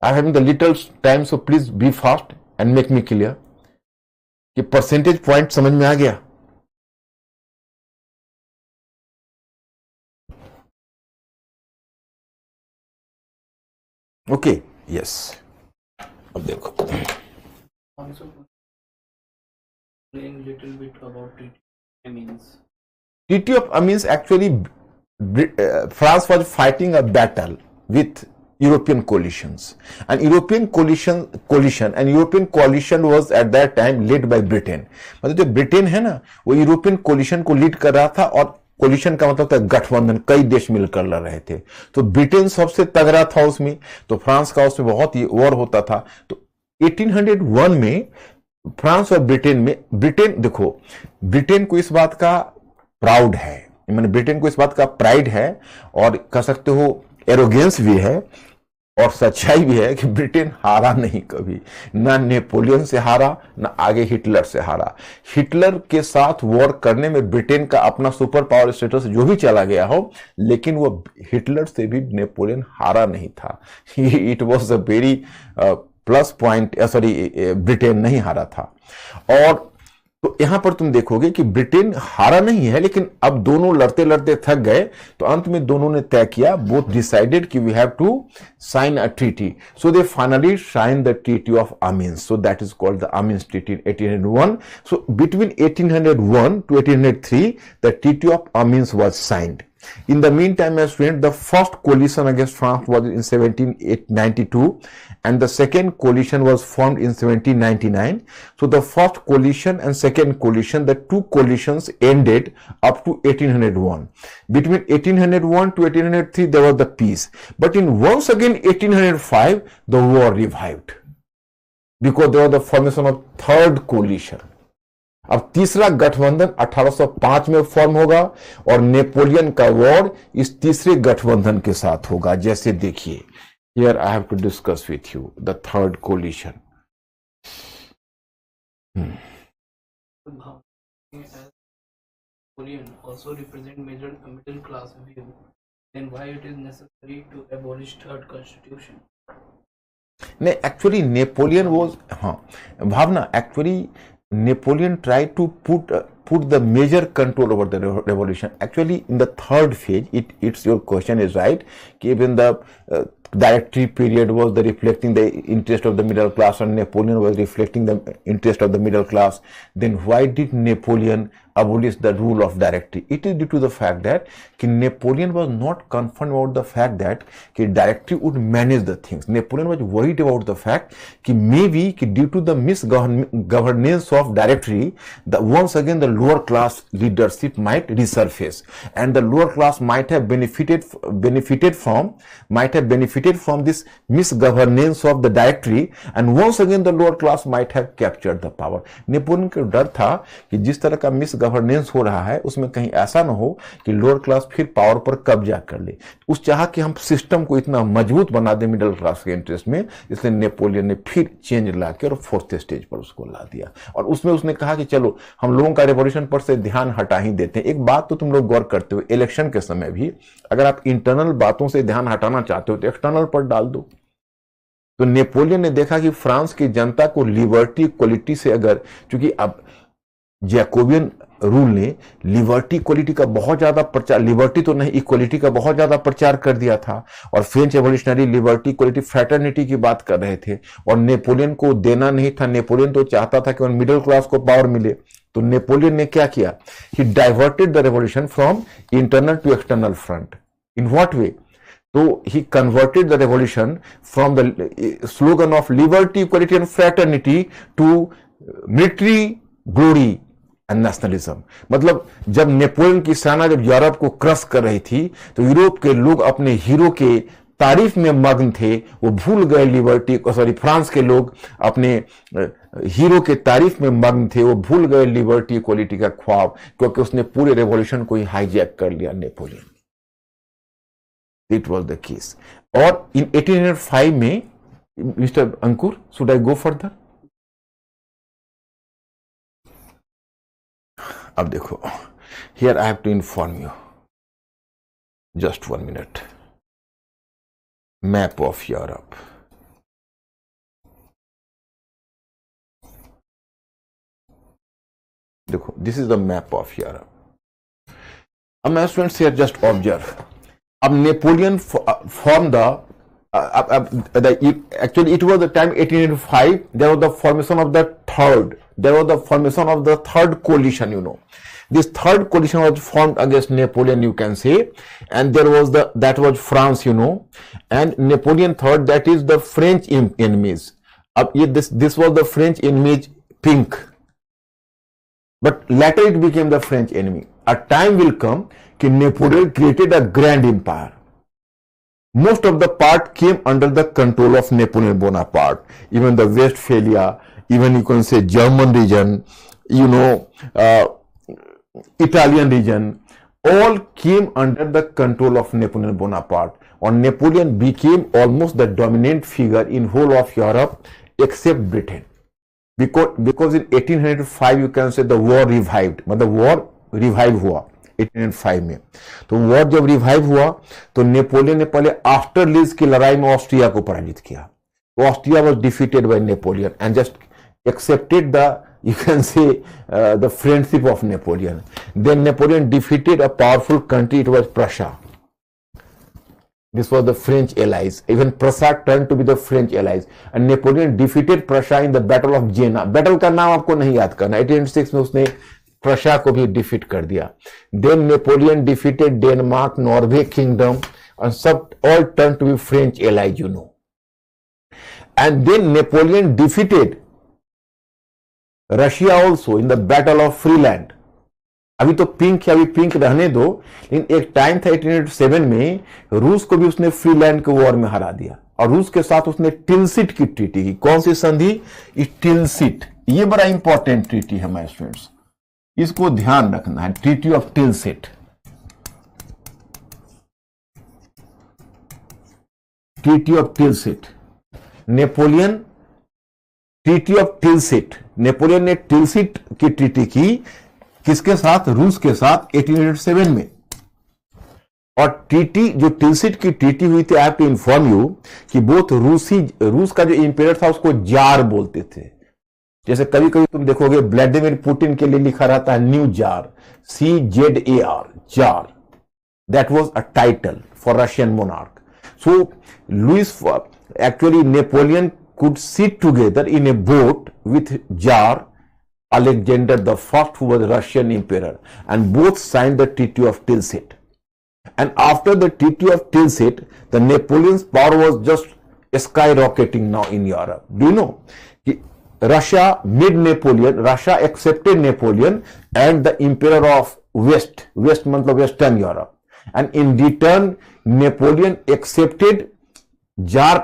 I have the little time, so please be fast and make me clear कि percentage point समझ में आ गया? Okay, yes. अब देखो, Also, explain little bit about treaty of Amiens. Treaty of Amiens, actually France was fighting a battle with European coalitions, and European coalition was at that time led by Britain. मतलब जो Britain है ना, वो European collision को lead कर रहा था, और कोलिशन का मतलब था गठबंधन, कई देश मिलकर लड़ रहे थे। तो ब्रिटेन सबसे तगड़ा था उसमें, तो फ्रांस का उसमें बहुत ही वॉर होता था। तो 1801 में फ्रांस और ब्रिटेन में, ब्रिटेन देखो, ब्रिटेन को इस बात का प्राउड है, मैंने ब्रिटेन को इस बात का प्राइड है, और कह सकते हो एरोगेंस भी है, और सच्चाई भी है कि ब्रिटेन हारा नहीं कभी, ना नेपोलियन से हारा, ना आगे हिटलर से हारा। हिटलर के साथ वॉर करने में ब्रिटेन का अपना सुपर पावर स्टेटस जो भी चला गया हो, लेकिन वो हिटलर से भी नेपोलियन हारा नहीं था। It was a very plus point, sorry, Britain नहीं हारा था। और तो यहां पर तुम देखोगे कि ब्रिटेन हारा नहीं है, लेकिन अब दोनों लड़ते लड़ते थक गए, तो अंत में दोनों ने तय किया, बोथ डिसाइडेड कि we have to sign a treaty. So they finally sign the treaty of Amiens, so that is called the Amiens treaty in 1801। So between 1801 to 1803 the treaty of Amiens was signed. In the meantime, as friends, the first coalition against France was in 1792, and the second coalition was formed in 1799. So the first coalition and second coalition, the two coalitions ended up to 1801. Between 1801 to 1803, there was the peace. But in once again 1805, the war revived, because there was the formation of third coalition. अब तीसरा गठबंधन 1805 में form होगा, और Napoleon का war इस तीसरे गठबंधन के साथ होगा। जैसे देखिए, here I have to discuss with you the third coalition. Napoleon also represent major middle class view. Then why it is necessary to abolish third constitution? नहीं, एक्चुअली नेपोलियन वॉज, हाँ भावना, actually Napoleon tried to put the major control over the revolution. Actually, in the third phase, it's your question is right. Even the Directory period was the reflecting the interest of the middle class, and Napoleon was reflecting the interest of the middle class. Then why did Napoleon abolish the rule of Directory? It is due to the fact that Napoleon was not concerned about the fact that Directory would manage the things. Napoleon was worried about the fact that maybe due to the misgovernance of Directory, once again the lower class leadership might resurface, and the lower class might have benefited from this misgovernance of the Directory, and once again the lower class might have captured the power. Napoleon को डर था कि जिस तरह का मिसगवर्नेंस हो रहा है, उसमें कहीं ऐसा ना हो कि लोअर क्लास फिर पावर पर कब्जा कर ले। उस चाह कि हम सिस्टम को इतना मजबूत बना दे मिडिल क्लास के इंटरेस्ट में, इसलिए नेपोलियन ने फिर चेंज ला के और फोर्थ स्टेज पर उसको ला दिया, और उसमें उसने कहा कि चलो हम लोगों का रेवोल्यूशन पर से ध्यान हटा ही देते हैं। एक बात तो तुम लोग गौर करते हो, इलेक्शन के समय भी अगर आप इंटरनल बातों से ध्यान हटाना चाहते हो तो एक्सटर्नल पर डाल दो। तो नेपोलियन ने देखा कि फ्रांस की जनता को लिबर्टी इक्वलिटी से, अगर चूंकि अब जैकोबियन रूल ने लिबर्टी इक्वलिटी का बहुत ज्यादा प्रचार, लिबर्टी तो नहीं इक्वलिटी का बहुत ज्यादा प्रचार कर दिया था, और French evolutionary liberty equality fraternity की बात कर रहे थे, और नेपोलियन को देना नहीं था। नेपोलियन तो चाहता था कि मिडिल क्लास को पावर मिले। तो नेपोलियन ने क्या किया? He diverted the revolution from internal to external front. In what way? So he converted the revolution from the slogan of liberty, equality and fraternity to military glory and nationalism. मतलब जब Napoleon की सेना जब Europe को crush कर रही थी, तो यूरोप के लोग अपने हीरो के तारीफ में मग्न थे, वो भूल गए लिबर्टी, सॉरी फ्रांस के लोग अपने हीरो के तारीफ में मग्न थे, वो भूल गए लिबर्टी इक्वलिटी का ख्वाब, क्योंकि उसने पूरे रेवोल्यूशन को ही हाईजैक कर लिया Napoleon. It was the case. और in 1805 में, Mr. Ankur, should I go further? अब देखो, here I have to inform you. Just 1 minute. Map of Europe. देखो, this is the map of Europe. अब मैं स्टूडेंट्स हियर जस्ट ऑब्जर्व। अब Napoleon form the actually it was the time 1885, there was the formation of the third coalition, you know. This third coalition was formed against Napoleon, you can say, and there was that was France, you know, and Napoleon third, that is the French enemies. This was the French enemies, pink, but later it became the French enemy. A time will come कि Napoleon created a grand empire. Most of the part came under the control of Napoleon Bonaparte. Even the Westphalia, even you can say German region, you know, Italian region, all came under the control of Napoleon Bonaparte. And Napoleon became almost the dominant figure in whole of Europe except Britain. Because in 1805 you can say the war revived. मतलब war revive हुआ 1805 में। तो war जब revive हुआ तो Napoleon ने पहले ऑस्टरलिज की लड़ाई में ऑस्ट्रिया को पराजित किया। तो Austria was defeated by Napoleon and just accepted the, you can say, the friendship of Napoleon. Then Napoleon defeated a powerful country, it was Prussia. This was the French allies. Even Prussia turned to be the French allies. And Napoleon defeated Prussia in the Battle of Jena. Battle का नाम आपको नहीं याद करना। 1806 में उसने Prussia को भी डिफीट कर दिया। Then Napoleon defeated Denmark, Norway kingdom, and सब all turned to be French allies, you know. And then Napoleon defeated Russia also in the Battle of Freeland. अभी तो पिंक है, अभी पिंक रहने दो, लेकिन एक टाइम था 1807 में रूस को भी उसने फ्रीलैंड के वॉर में हरा दिया और रूस के साथ उसने टिलसिट की ट्रीटी की। कौन सी संधि? टिलसिट। ये बड़ा इंपॉर्टेंट ट्रीटी है माय स्टूडेंट्स, इसको ध्यान रखना है। Treaty of Tilsit, treaty of Tilsit, Napoleon, treaty of Tilsit. Napoleon ने टिलसिट की ट्रीटी की, किसके साथ? रूस के साथ 1807 में। और ट्रीटी जो टिलसिट की ट्रीटी हुई थी, I have to inform you कि रूस का जो इंपेरर था उसको जार बोलते थे। जैसे कभी कभी तुम देखोगे व्लादिमीर पुतिन के लिए लिखा रहता है new czar, CZAR, czar. That was a title for Russian monarch. So Louis, actually Napoleon could sit together in a boat with Tsar Alexander the First, who was Russian emperor, and both signed the Treaty of Tilsit. And after the Treaty of Tilsit, the Napoleon's power was just skyrocketing now in Europe. Do you know? Russia made Napoleon, Russia accepted Napoleon and the emperor of West मतलब Western Europe. And in return, Napoleon accepted Tsar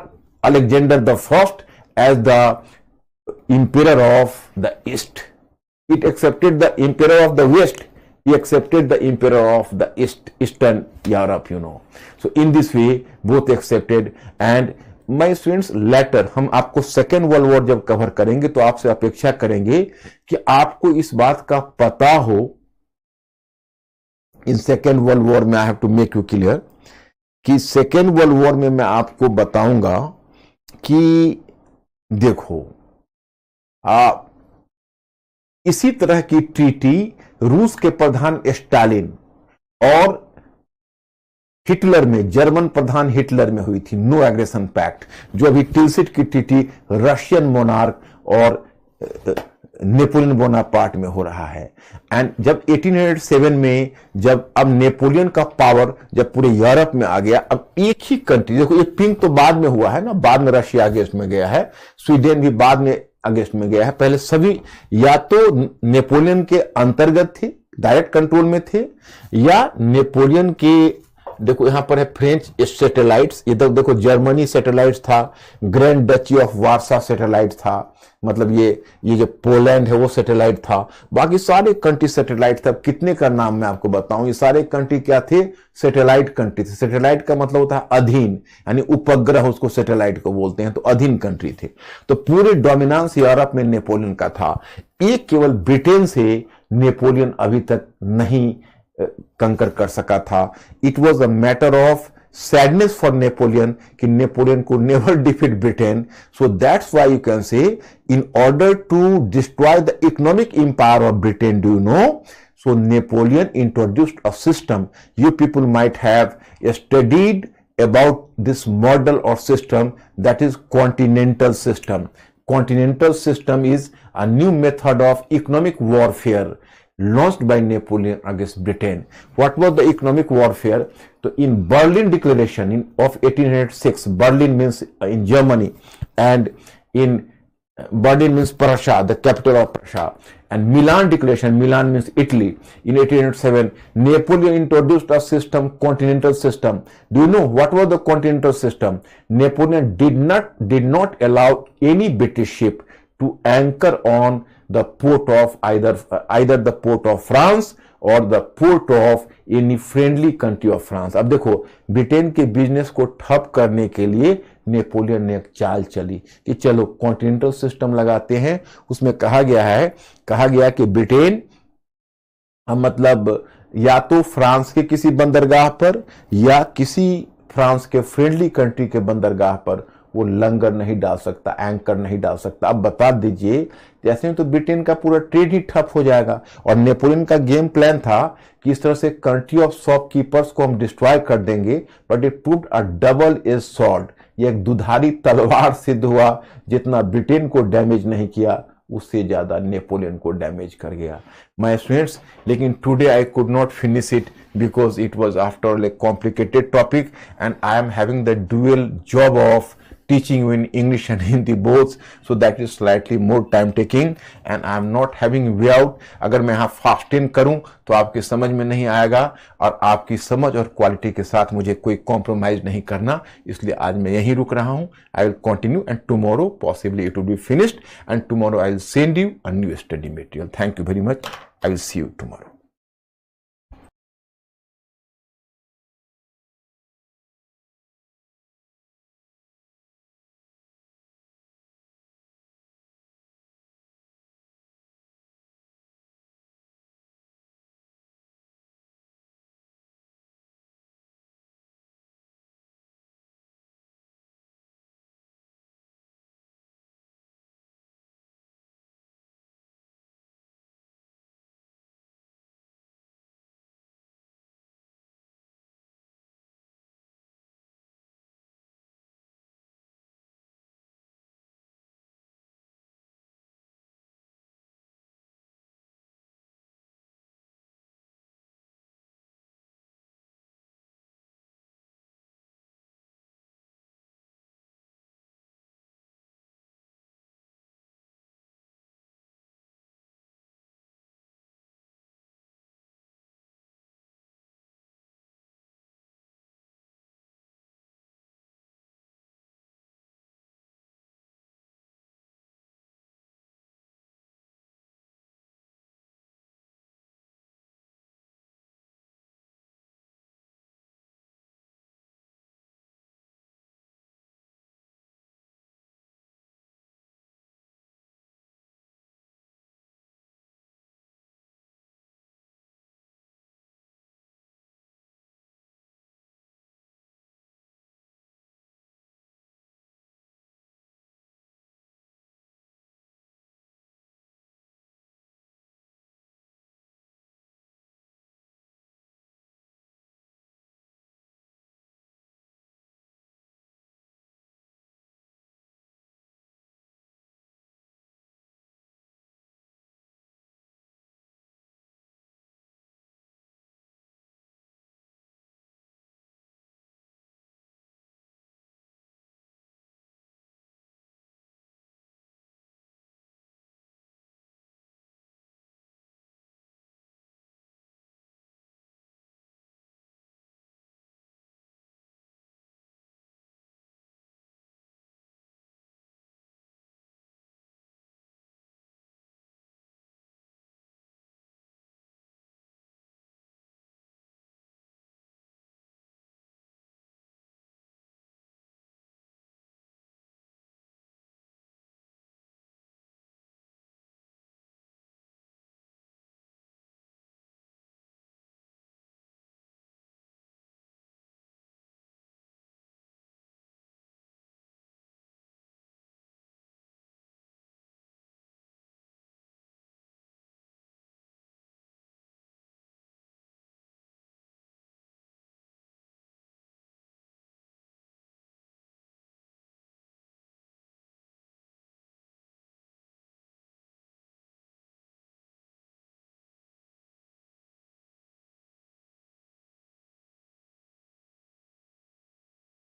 Alexander the First as the emperor of the East. It accepted the emperor of the West. He accepted the emperor of the Eastern Europe, you know. So in this way, both accepted. And my students, later हम आपको second world war जब cover करेंगे तो आपसे अपेक्षा करेंगे कि आपको इस बात का पता हो। इन सेकेंड वर्ल्ड वॉर में I have to make you clear कि सेकेंड वर्ल्ड वॉर में मैं आपको बताऊंगा कि देखो, इसी तरह की ट्रीटी रूस के प्रधान स्टालिन और हिटलर में, जर्मन प्रधान हिटलर में हुई थी, नो एग्रेशन पैक्ट, जो अभी टिलसिट की ट्रीटी रशियन मोनार्क और नेपोलियन बोनापार्ट में हो रहा है। एंड जब 1807 में जब अब नेपोलियन का पावर जब पूरे यूरोप में आ गया, अब एक ही कंट्री, देखो ये पिंक तो बाद में हुआ है ना, बाद में रशिया अगेंस्ट में गया है, स्वीडन भी बाद में अगेंस्ट में गया है। पहले सभी या तो नेपोलियन के अंतर्गत थे, डायरेक्ट कंट्रोल में थे, या नेपोलियन के, देखो यहां पर है फ्रेंच सैटेलाइट्स, इधर देखो जर्मनी सैटेलाइट्स था, grand duchy of Warsaw satellite था, मतलब ये जो पोलैंड है वो सैटेलाइट था, बाकी सारे कंट्री सैटेलाइट था। कितने का नाम मैं आपको बताऊं, ये सारे कंट्री क्या थे? सैटेलाइट कंट्री थे। सैटेलाइट का मतलब होता है अधीन, यानी उपग्रह, उसको सैटेलाइट को बोलते हैं, तो अधीन कंट्री थे। तो पूरे डोमिनेंस यूरोप में नेपोलियन का था। एक केवल ब्रिटेन से नेपोलियन अभी तक नहीं कंकर कर सका था। It was a matter of sadness for Napoleon कि Napoleon could never defeat Britain. So that's why you can say, in order to destroy the economic empire of Britain, do you know? So Napoleon introduced a system. You people might have studied about this model or system, that is continental system. Continental system is a new method of economic warfare launched by Napoleon against Britain. What was the economic warfare? So in Berlin Declaration of 1806, Berlin means in Germany, and in Berlin means Prussia, the capital of Prussia, and Milan Declaration, Milan means Italy, in 1807, Napoleon introduced a system, continental system. Do you know what was the continental system? Napoleon did not allow any British ship to anchor on the port of either the port of France और the port of any friendly country of France. अब देखो, Britain के business को ठप करने के लिए Napoleon ने एक चाल चली कि चलो कॉन्टिनेंटल सिस्टम लगाते हैं। उसमें कहा गया कि ब्रिटेन मतलब या तो फ्रांस के किसी बंदरगाह पर या किसी फ्रांस के फ्रेंडली कंट्री के बंदरगाह पर वो लंगर नहीं डाल सकता, एंकर नहीं डाल सकता। अब बता दीजिए, जैसे तो ब्रिटेन का पूरा ट्रेड ही ठप हो जाएगा। और नेपोलियन का गेम प्लान था कि इस तरह से कंट्री ऑफ शॉपकीपर्स को हम डिस्ट्रॉय कर देंगे, but it proved a double edge sword. ये एक दुधारी तलवार सिद्ध हुआ, जितना ब्रिटेन को डैमेज नहीं किया उससे ज्यादा नेपोलियन को डैमेज कर गया। माय स्टूडेंट्स, लेकिन today I could not finish it because it was after all a complicated topic, and I am having the dual job of teaching you in English and Hindi both, so that is slightly more time taking and I am not having way out। अगर मैं यहाँ fast in करूँ तो आपकी समझ में नहीं आएगा, और आपकी समझ और क्वालिटी के साथ मुझे कोई कॉम्प्रोमाइज नहीं करना, इसलिए आज मैं यहीं रुक रहा हूँ। I will continue and tomorrow possibly it will be finished, and tomorrow I will send you a new study material। Thank you very much। I will see you tomorrow।